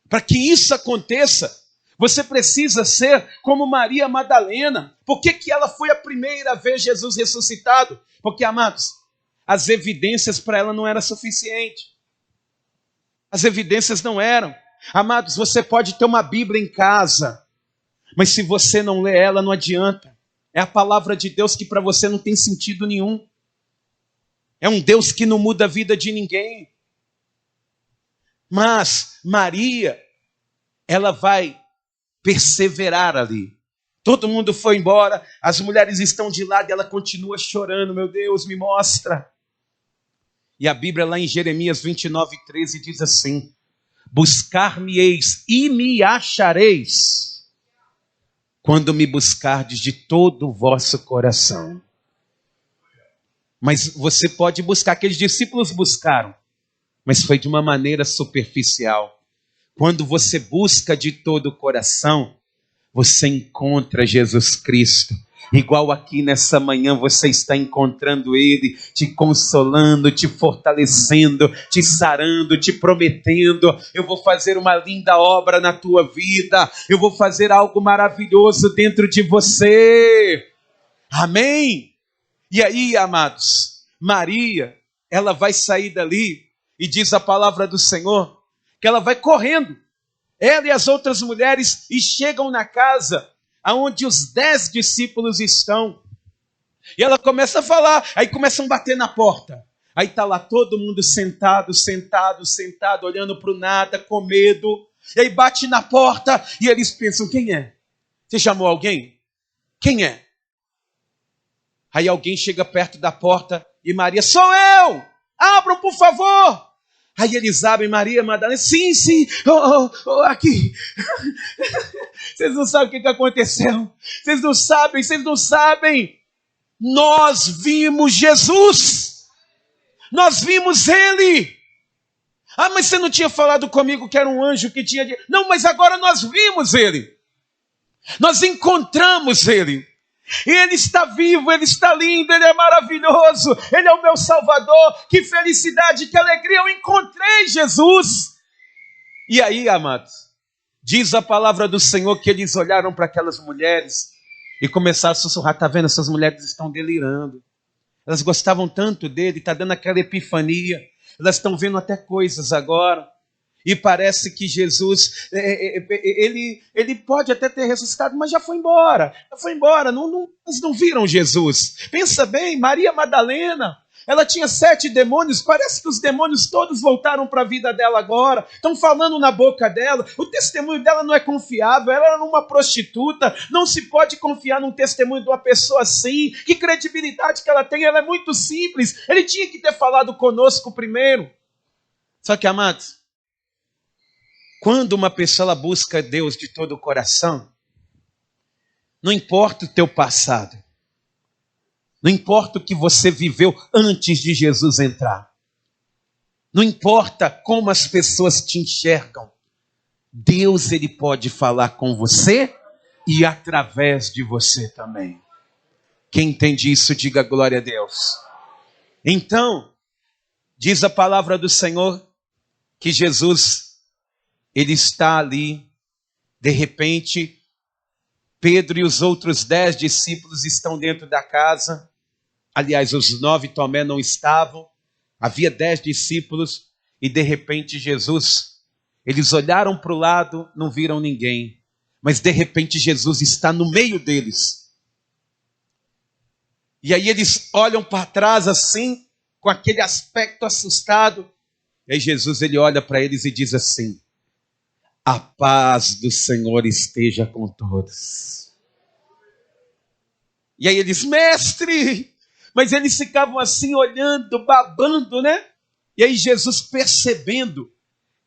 Para que isso aconteça, você precisa ser como Maria Madalena. Por que ela foi a primeira a ver Jesus ressuscitado? Porque, amados, as evidências para ela não eram suficientes. As evidências não eram. Amados, você pode ter uma Bíblia em casa, mas se você não lê ela, não adianta. É a palavra de Deus que para você não tem sentido nenhum. É um Deus que não muda a vida de ninguém. Mas Maria, ela vai perseverar ali. Todo mundo foi embora, as mulheres estão de lado e ela continua chorando. Meu Deus, me mostra. E a Bíblia lá em Jeremias 29:13 diz assim: buscar-me-eis e me achareis, quando me buscardes de todo o vosso coração. Mas você pode buscar, aqueles discípulos buscaram, mas foi de uma maneira superficial. Quando você busca de todo o coração, você encontra Jesus Cristo. Igual aqui nessa manhã você está encontrando Ele, te consolando, te fortalecendo, te sarando, te prometendo: eu vou fazer uma linda obra na tua vida, eu vou fazer algo maravilhoso dentro de você. Amém? E aí, amados, Maria, ela vai sair dali e diz a palavra do Senhor que ela vai correndo, ela e as outras mulheres, e chegam na casa aonde os 10 discípulos estão. E ela começa a falar, aí começam a bater na porta. Aí está lá todo mundo sentado, olhando para o nada, com medo. E aí bate na porta e eles pensam: quem é? Você chamou alguém? Quem é? Aí alguém chega perto da porta e Maria: sou eu! Abram, por favor! Aí eles abrem, Maria Madalena: sim, aqui. Vocês não sabem o que aconteceu. Vocês não sabem. Nós vimos Jesus. Nós vimos Ele. Ah, mas você não tinha falado comigo que era um anjo que tinha... Não, mas agora nós vimos Ele. Nós encontramos Ele. E Ele está vivo, Ele está lindo, Ele é maravilhoso, Ele é o meu Salvador. Que felicidade, que alegria, eu encontrei Jesus. E aí, amados, diz a palavra do Senhor que eles olharam para aquelas mulheres e começaram a sussurrar: está vendo, essas mulheres estão delirando. Elas gostavam tanto dele, está dando aquela epifania. Elas estão vendo até coisas agora. E parece que Jesus, ele pode até ter ressuscitado, mas já foi embora. Eles não viram Jesus. Pensa bem, Maria Madalena, ela tinha 7 demônios, parece que os demônios todos voltaram para a vida dela agora. Estão falando na boca dela, o testemunho dela não é confiável, ela era uma prostituta, não se pode confiar num testemunho de uma pessoa assim. Que credibilidade que ela tem, ela é muito simples. Ele tinha que ter falado conosco primeiro. Só que, amados, quando uma pessoa ela busca Deus de todo o coração, não importa o teu passado, não importa o que você viveu antes de Jesus entrar, não importa como as pessoas te enxergam, Deus, Ele pode falar com você e através de você também. Quem entende isso, diga glória a Deus. Então, diz a palavra do Senhor que Jesus, Ele está ali. De repente, Pedro e os outros 10 discípulos estão dentro da casa. Aliás, os 9 Tomé não estavam. Havia 10 discípulos. E de repente Jesus, eles olharam para o lado, não viram ninguém. Mas de repente Jesus está no meio deles. E aí eles olham para trás assim, com aquele aspecto assustado. E aí Jesus, ele olha para eles e diz assim: a paz do Senhor esteja com todos. E aí eles: mestre! Mas eles ficavam assim olhando, babando, né? E aí Jesus, percebendo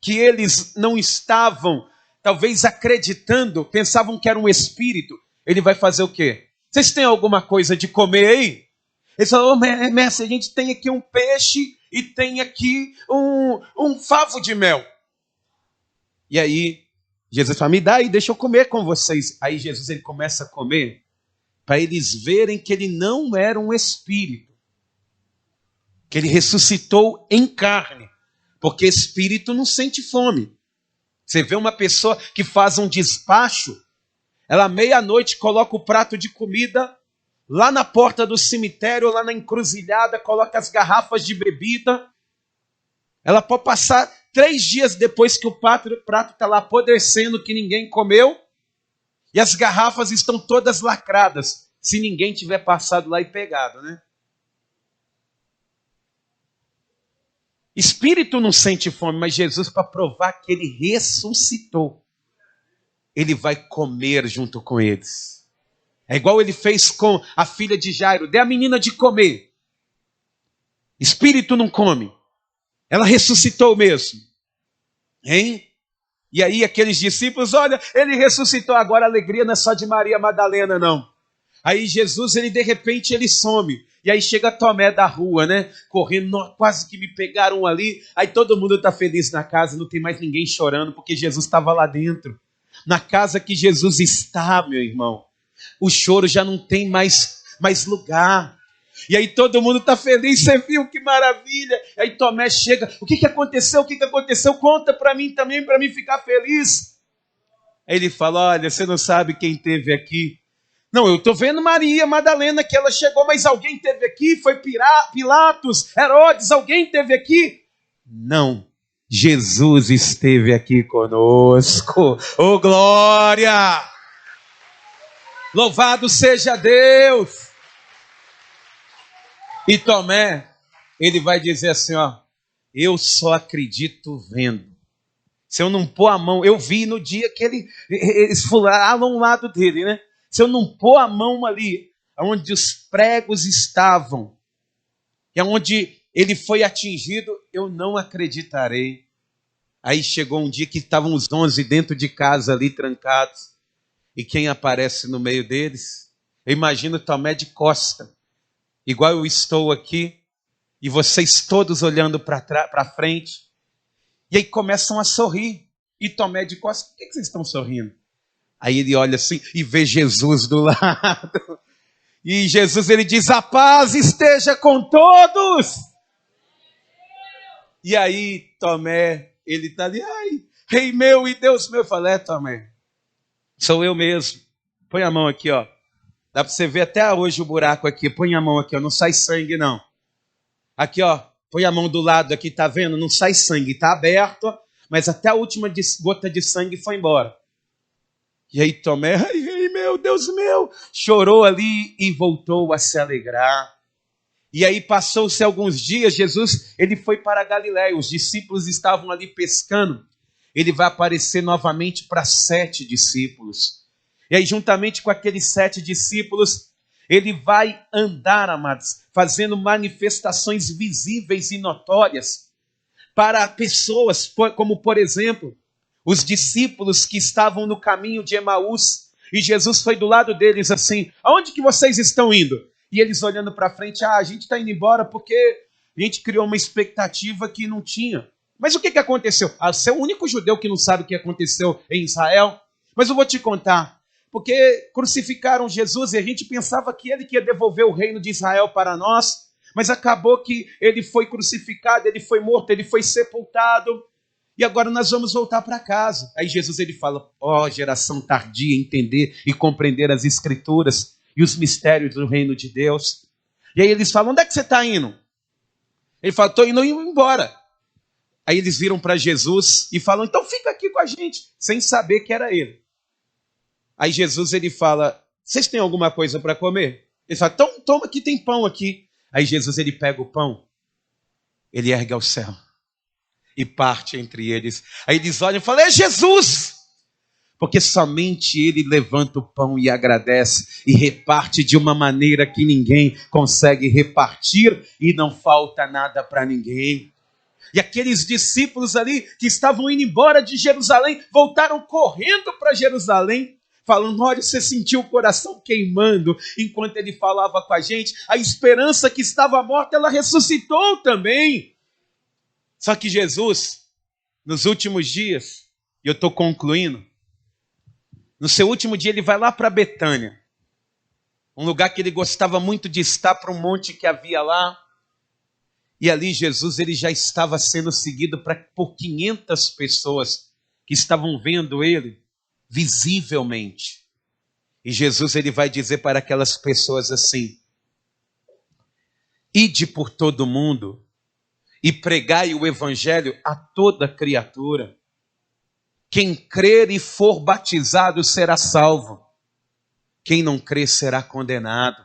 que eles não estavam, talvez acreditando, pensavam que era um espírito, ele vai fazer o quê? Vocês têm alguma coisa de comer aí? Ele falou: mestre, a gente tem aqui um peixe e tem aqui um favo de mel. E aí Jesus fala: me dá aí, deixa eu comer com vocês. Aí Jesus, ele começa a comer para eles verem que ele não era um espírito, que ele ressuscitou em carne, porque espírito não sente fome. Você vê uma pessoa que faz um despacho, ela meia-noite coloca o prato de comida lá na porta do cemitério, lá na encruzilhada, coloca as garrafas de bebida. Ela pode passar 3 dias depois que o prato está lá apodrecendo, que ninguém comeu, e as garrafas estão todas lacradas, se ninguém tiver passado lá e pegado, né? Espírito não sente fome, mas Jesus, para provar que ele ressuscitou, ele vai comer junto com eles. É igual ele fez com a filha de Jairo: dê a menina de comer. Espírito não come. Ela ressuscitou mesmo. Hein? E aí aqueles discípulos: olha, ele ressuscitou, agora a alegria não é só de Maria Madalena, não. Aí Jesus, de repente, ele some. E aí chega Tomé da rua, né? Correndo, quase que me pegaram ali. Aí todo mundo está feliz na casa, não tem mais ninguém chorando, porque Jesus estava lá dentro. Na casa que Jesus está, meu irmão, o choro já não tem mais lugar. E aí todo mundo está feliz, você viu que maravilha. Aí Tomé chega: o que aconteceu? O que aconteceu? Conta para mim também, para mim ficar feliz. Aí ele fala: olha, você não sabe quem esteve aqui. Não, eu estou vendo Maria Madalena, que ela chegou, mas alguém esteve aqui? Foi Pilatos, Herodes, alguém esteve aqui? Não, Jesus esteve aqui conosco. Oh, glória! Louvado seja Deus! E Tomé, ele vai dizer assim, ó: eu só acredito vendo. Se eu não pôr a mão, eu vi no dia que eles furaram um lado dele, né? Se eu não pôr a mão ali, onde os pregos estavam, e onde ele foi atingido, eu não acreditarei. Aí chegou um dia que estavam os 11 dentro de casa ali, trancados. E quem aparece no meio deles? Eu imagino Tomé de costa, igual eu estou aqui, e vocês todos olhando para frente. E aí começam a sorrir. E Tomé de costa: por que vocês estão sorrindo? Aí ele olha assim e vê Jesus do lado. E Jesus, ele diz: a paz esteja com todos. E aí Tomé, ele está ali: ai, Rei meu e Deus meu. Eu falo: é, Tomé, sou eu mesmo. Põe a mão aqui, ó. Dá para você ver até hoje o buraco aqui. Põe a mão aqui, ó. Não sai sangue, não. Aqui, ó. Põe a mão do lado aqui, tá vendo? Não sai sangue, tá aberto, ó, mas até a última gota de sangue foi embora. E aí Tomé: ai, meu Deus meu, chorou ali e voltou a se alegrar. E aí passou-se alguns dias, Jesus, ele foi para a Galiléia, os discípulos estavam ali pescando. Ele vai aparecer novamente para 7 discípulos. E aí, juntamente com aqueles 7 discípulos, ele vai andar, amados, fazendo manifestações visíveis e notórias para pessoas, como por exemplo, os discípulos que estavam no caminho de Emaús, e Jesus foi do lado deles assim: aonde que vocês estão indo? E eles olhando para frente: a gente está indo embora porque a gente criou uma expectativa que não tinha. Mas o que aconteceu? Você é o único judeu que não sabe o que aconteceu em Israel. Mas eu vou te contar. Porque crucificaram Jesus e a gente pensava que ele ia devolver o reino de Israel para nós, mas acabou que ele foi crucificado, ele foi morto, ele foi sepultado. E agora nós vamos voltar para casa. Aí Jesus, ele fala: ó, geração tardia, entender e compreender as escrituras e os mistérios do reino de Deus. E aí eles falam: onde é que você está indo? Ele fala: estou indo embora. Aí eles viram para Jesus e falam: então fica aqui com a gente, sem saber que era ele. Aí Jesus, ele fala: vocês têm alguma coisa para comer? Ele fala: então toma, aqui tem pão aqui. Aí Jesus, ele pega o pão, ele ergue ao céu e parte entre eles. Aí eles olham e falam: é Jesus! Porque somente ele levanta o pão e agradece e reparte de uma maneira que ninguém consegue repartir e não falta nada para ninguém. E aqueles discípulos ali que estavam indo embora de Jerusalém, voltaram correndo para Jerusalém, falando: olha, você sentiu o coração queimando enquanto ele falava com a gente. A esperança que estava morta, ela ressuscitou também. Só que Jesus, nos últimos dias, e eu estou concluindo, no seu último dia ele vai lá para Betânia, um lugar que ele gostava muito de estar, para um monte que havia lá. E ali Jesus, ele já estava sendo seguido por 500 pessoas que estavam vendo ele visivelmente. E Jesus, ele vai dizer para aquelas pessoas assim: ide por todo mundo e pregai o evangelho a toda criatura. Quem crer e for batizado será salvo. Quem não crer será condenado.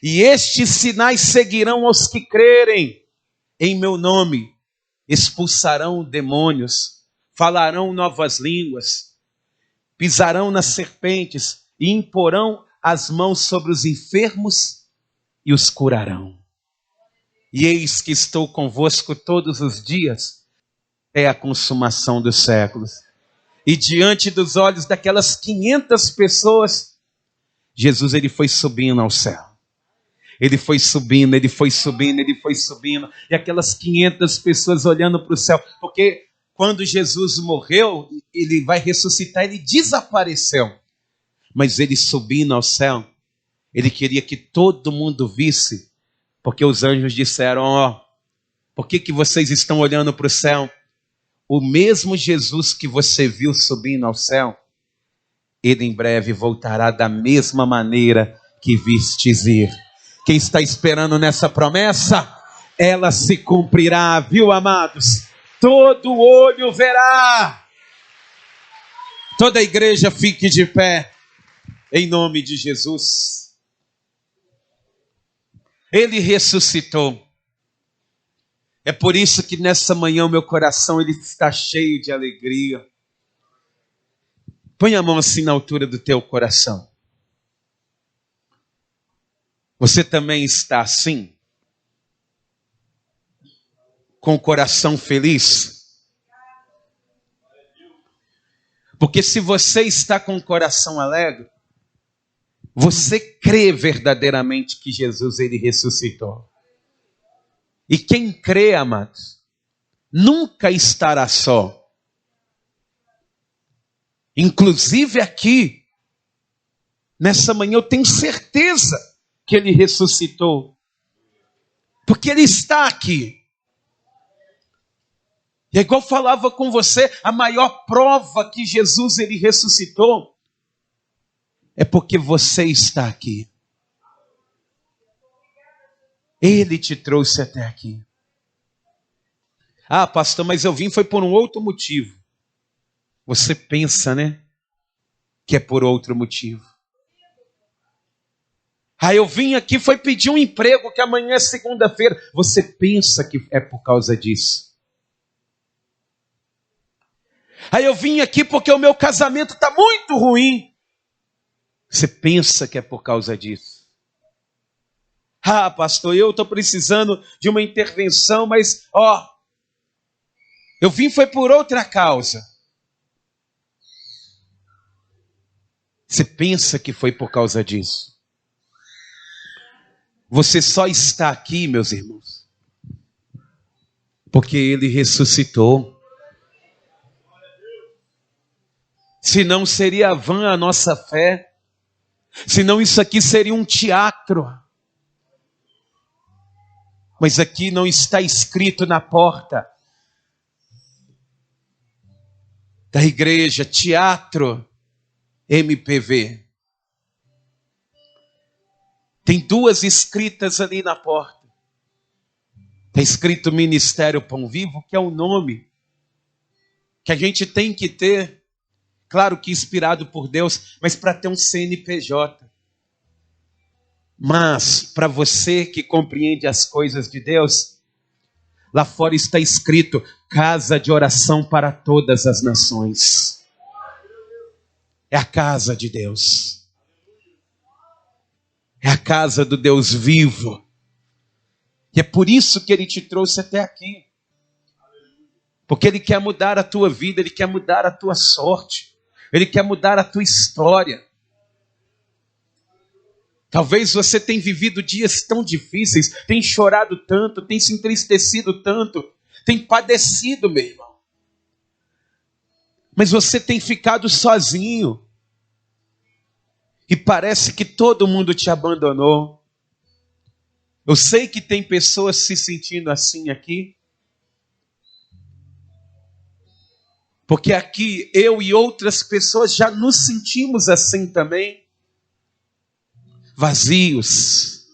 E estes sinais seguirão aos que crerem em meu nome. expulsarão demônios, falarão novas línguas, pisarão nas serpentes e imporão as mãos sobre os enfermos e os curarão. E eis que estou convosco todos os dias, até a consumação dos séculos. E diante dos olhos daquelas 500 pessoas, Jesus ele foi subindo ao céu. Ele foi subindo, ele foi subindo, ele foi subindo. E aquelas 500 pessoas olhando para o céu. Porque quando Jesus morreu, ele vai ressuscitar, ele desapareceu. Mas ele subindo ao céu, ele queria que todo mundo visse. Porque os anjos disseram, ó, por que vocês estão olhando para o céu? O mesmo Jesus que você viu subindo ao céu, ele em breve voltará da mesma maneira que vistes ir. Quem está esperando nessa promessa, ela se cumprirá, viu, amados? Todo olho verá. Toda a igreja fique de pé, em nome de Jesus. Ele ressuscitou. É por isso que nessa manhã o meu coração ele está cheio de alegria. Põe a mão assim na altura do teu coração. Você também está assim? Com o coração feliz? Porque se você está com o coração alegre, você crê verdadeiramente que Jesus ele ressuscitou. E quem crê, amados, nunca estará só. Inclusive aqui, nessa manhã eu tenho certeza que ele ressuscitou. Porque ele está aqui. E é igual eu falava com você, a maior prova que Jesus ele ressuscitou é porque você está aqui. Ele te trouxe até aqui. Ah, pastor, mas eu vim foi por um outro motivo. Você pensa, né? Que é por outro motivo. Ah, eu vim aqui foi pedir um emprego que amanhã é segunda-feira. Você pensa que é por causa disso. Ah, eu vim aqui porque o meu casamento está muito ruim. Você pensa que é por causa disso. Ah, pastor, eu estou precisando de uma intervenção, mas, eu vim foi por outra causa. Você pensa que foi por causa disso. Você só está aqui, meus irmãos, porque ele ressuscitou. Senão seria vã a nossa fé. Senão isso aqui seria um teatro. Mas aqui não está escrito na porta da igreja, Teatro MPV. Tem duas escritas ali na porta. Está escrito Ministério Pão Vivo, que é o nome que a gente tem que ter. Claro que inspirado por Deus, mas para ter um CNPJ. Mas, para você que compreende as coisas de Deus, lá fora está escrito Casa de Oração para Todas as Nações. É a casa de Deus. É a casa do Deus vivo. E é por isso que Ele te trouxe até aqui. Porque Ele quer mudar a tua vida, Ele quer mudar a tua sorte. Ele quer mudar a tua história. Talvez você tenha vivido dias tão difíceis, tem chorado tanto, tem se entristecido tanto, tem padecido, meu irmão. Mas você tem ficado sozinho. E parece que todo mundo te abandonou. Eu sei que tem pessoas se sentindo assim aqui. Porque aqui eu e outras pessoas já nos sentimos assim também. Vazios.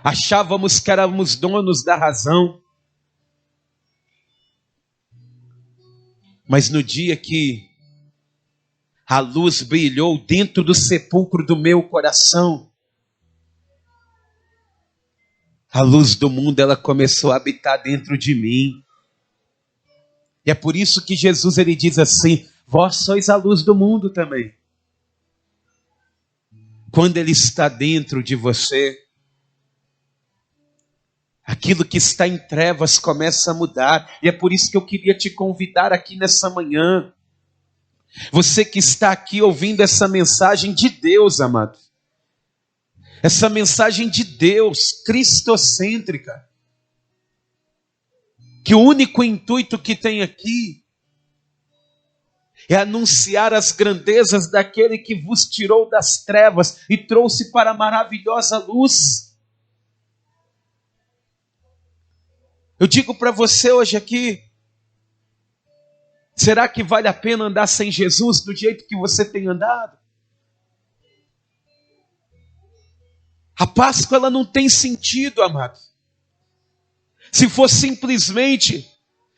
Achávamos que éramos donos da razão. Mas no dia que a luz brilhou dentro do sepulcro do meu coração, a luz do mundo ela começou a habitar dentro de mim. E é por isso que Jesus ele diz assim: vós sois a luz do mundo também. Quando ele está dentro de você, aquilo que está em trevas começa a mudar. E é por isso que eu queria te convidar aqui nessa manhã. Você que está aqui ouvindo essa mensagem de Deus, amado. Essa mensagem de Deus, cristocêntrica. Que o único intuito que tem aqui é anunciar as grandezas daquele que vos tirou das trevas e trouxe para a maravilhosa luz. Eu digo para você hoje aqui, será que vale a pena andar sem Jesus do jeito que você tem andado? A Páscoa ela não tem sentido, amado. Se for simplesmente,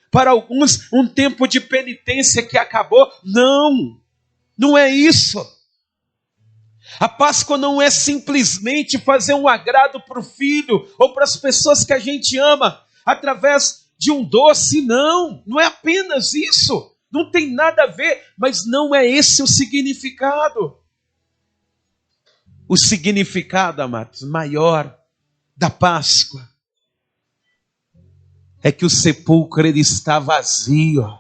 para alguns, um tempo de penitência que acabou, não é isso. A Páscoa não é simplesmente fazer um agrado para o filho ou para as pessoas que a gente ama através de um doce, não é apenas isso. Não tem nada a ver, mas não é esse o significado. O significado, amados, maior da Páscoa é que o sepulcro ele está vazio.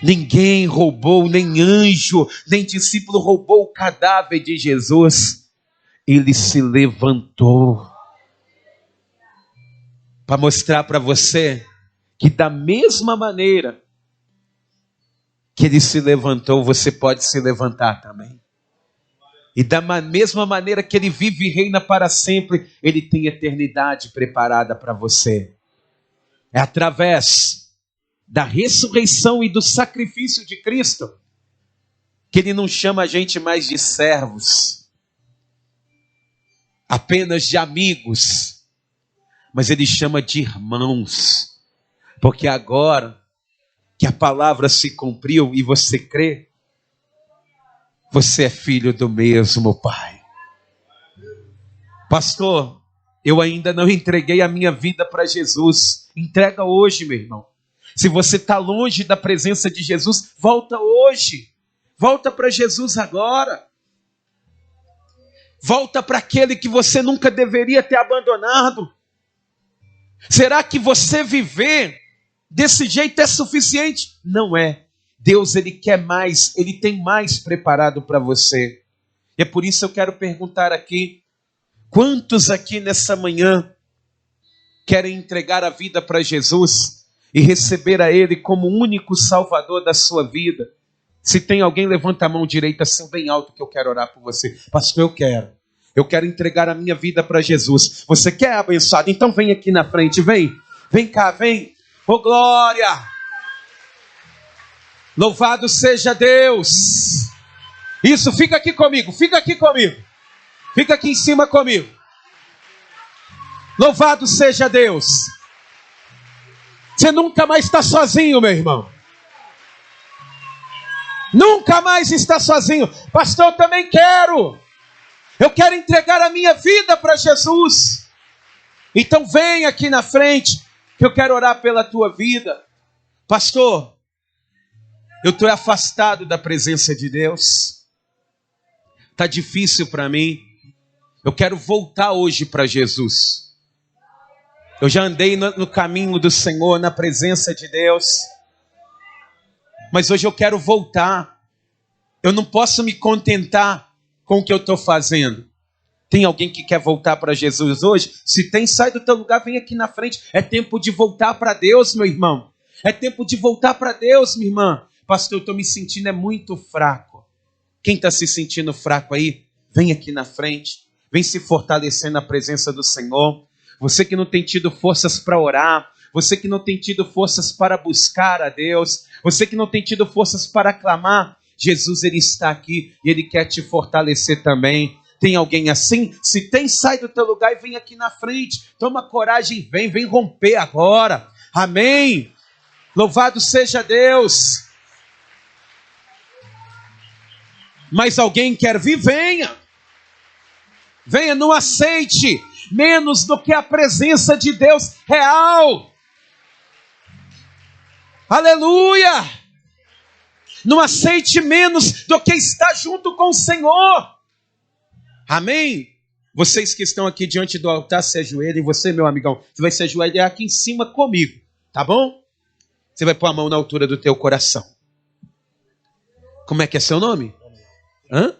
Ninguém roubou, nem anjo, nem discípulo roubou o cadáver de Jesus. Ele se levantou para mostrar para você que da mesma maneira que ele se levantou, você pode se levantar também. E da mesma maneira que ele vive e reina para sempre, ele tem eternidade preparada para você. É através da ressurreição e do sacrifício de Cristo que ele não chama a gente mais de servos, apenas de amigos, mas ele chama de irmãos. Porque agora que a palavra se cumpriu e você crê, você é filho do mesmo Pai. Pastor, eu ainda não entreguei a minha vida para Jesus. Entrega hoje, meu irmão. Se você está longe da presença de Jesus, volta hoje. Volta para Jesus agora. Volta para aquele que você nunca deveria ter abandonado. Será que você viver desse jeito é suficiente? Não é. Deus, ele quer mais, ele tem mais preparado para você. E é por isso que eu quero perguntar aqui, quantos aqui nessa manhã querem entregar a vida para Jesus e receber a ele como o único salvador da sua vida? Se tem alguém, levanta a mão direita assim bem alto que eu quero orar por você. Pastor, eu quero. Eu quero entregar a minha vida para Jesus. Você quer, abençoado? Então vem aqui na frente, vem. Vem cá, vem. Oh, glória! Louvado seja Deus. Isso, fica aqui comigo, fica aqui comigo. Fica aqui em cima comigo. Louvado seja Deus. Você nunca mais está sozinho, meu irmão. Nunca mais está sozinho. Pastor, eu também quero. Eu quero entregar a minha vida para Jesus. Então vem aqui na frente, que eu quero orar pela tua vida. Pastor, eu estou afastado da presença de Deus. Está difícil para mim. Eu quero voltar hoje para Jesus. Eu já andei no caminho do Senhor, na presença de Deus. Mas hoje eu quero voltar. Eu não posso me contentar com o que eu estou fazendo. Tem alguém que quer voltar para Jesus hoje? Se tem, sai do teu lugar, vem aqui na frente. É tempo de voltar para Deus, meu irmão. É tempo de voltar para Deus, minha irmã. Pastor, eu estou me sentindo muito fraco. Quem está se sentindo fraco aí, vem aqui na frente. Vem se fortalecer na presença do Senhor. Você que não tem tido forças para orar. Você que não tem tido forças para buscar a Deus. Você que não tem tido forças para clamar. Jesus, ele está aqui e ele quer te fortalecer também. Tem alguém assim? Se tem, sai do teu lugar e vem aqui na frente. Toma coragem, vem romper agora. Amém. Louvado seja Deus. Mas alguém quer vir? Venha. Venha, não aceite menos do que a presença de Deus real. Aleluia! Não aceite menos do que está junto com o Senhor. Amém? Vocês que estão aqui diante do altar, se ajoelhem. Você, meu amigão, você vai se ajoelhar aqui em cima comigo, tá bom? Você vai pôr a mão na altura do teu coração. Como é que é seu nome? Hã?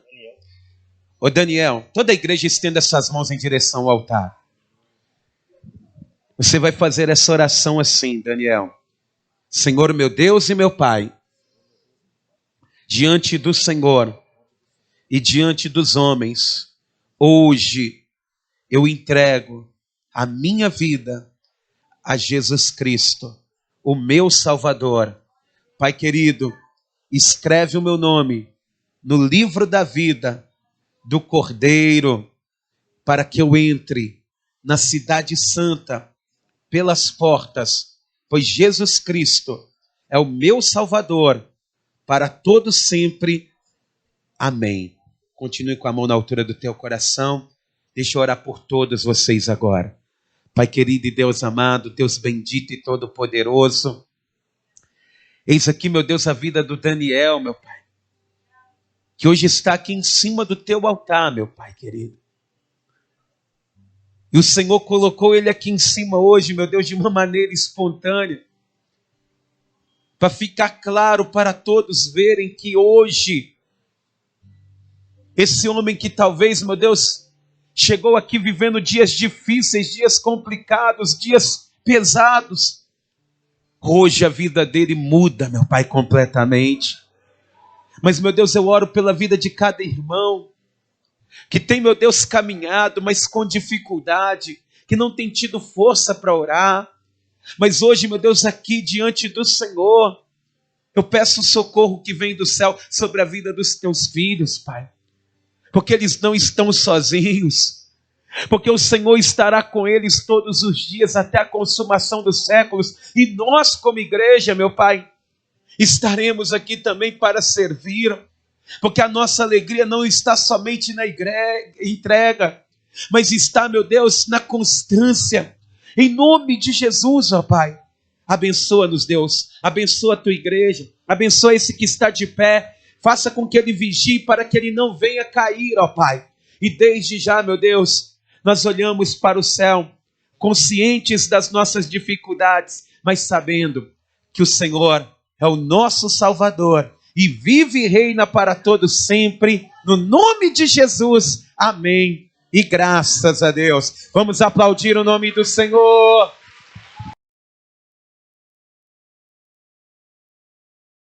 Ô Daniel, toda a igreja estenda essas mãos em direção ao altar. Você vai fazer essa oração assim, Daniel. Senhor, meu Deus e meu Pai, diante do Senhor e diante dos homens, hoje eu entrego a minha vida a Jesus Cristo, o meu Salvador. Pai querido, escreve o meu nome no livro da vida do Cordeiro, para que eu entre na cidade santa pelas portas, pois Jesus Cristo é o meu Salvador para todo sempre. Amém. Continue com a mão na altura do teu coração. Deixa eu orar por todos vocês agora. Pai querido e Deus amado, Deus bendito e todo-poderoso, eis aqui, meu Deus, a vida do Daniel, meu Pai, que hoje está aqui em cima do teu altar, meu Pai querido. E o Senhor colocou ele aqui em cima hoje, meu Deus, de uma maneira espontânea, para ficar claro para todos verem que hoje, esse homem que talvez, meu Deus, chegou aqui vivendo dias difíceis, dias complicados, dias pesados, hoje a vida dele muda, meu Pai, completamente. Mas, meu Deus, eu oro pela vida de cada irmão que tem, meu Deus, caminhado, mas com dificuldade, que não tem tido força para orar. Mas hoje, meu Deus, aqui diante do Senhor, eu peço o socorro que vem do céu sobre a vida dos teus filhos, Pai. Porque eles não estão sozinhos. Porque o Senhor estará com eles todos os dias até a consumação dos séculos. E nós, como igreja, meu Pai, estaremos aqui também para servir. Porque a nossa alegria não está somente na entrega, mas está, meu Deus, na constância. Em nome de Jesus, ó Pai, abençoa-nos, Deus. Abençoa a tua igreja. Abençoa esse que está de pé. Faça com que ele vigie para que ele não venha cair, ó Pai. E desde já, meu Deus, nós olhamos para o céu, conscientes das nossas dificuldades, mas sabendo que o Senhor é o nosso Salvador e vive e reina para todos sempre, no nome de Jesus. Amém. E graças a Deus. Vamos aplaudir o nome do Senhor.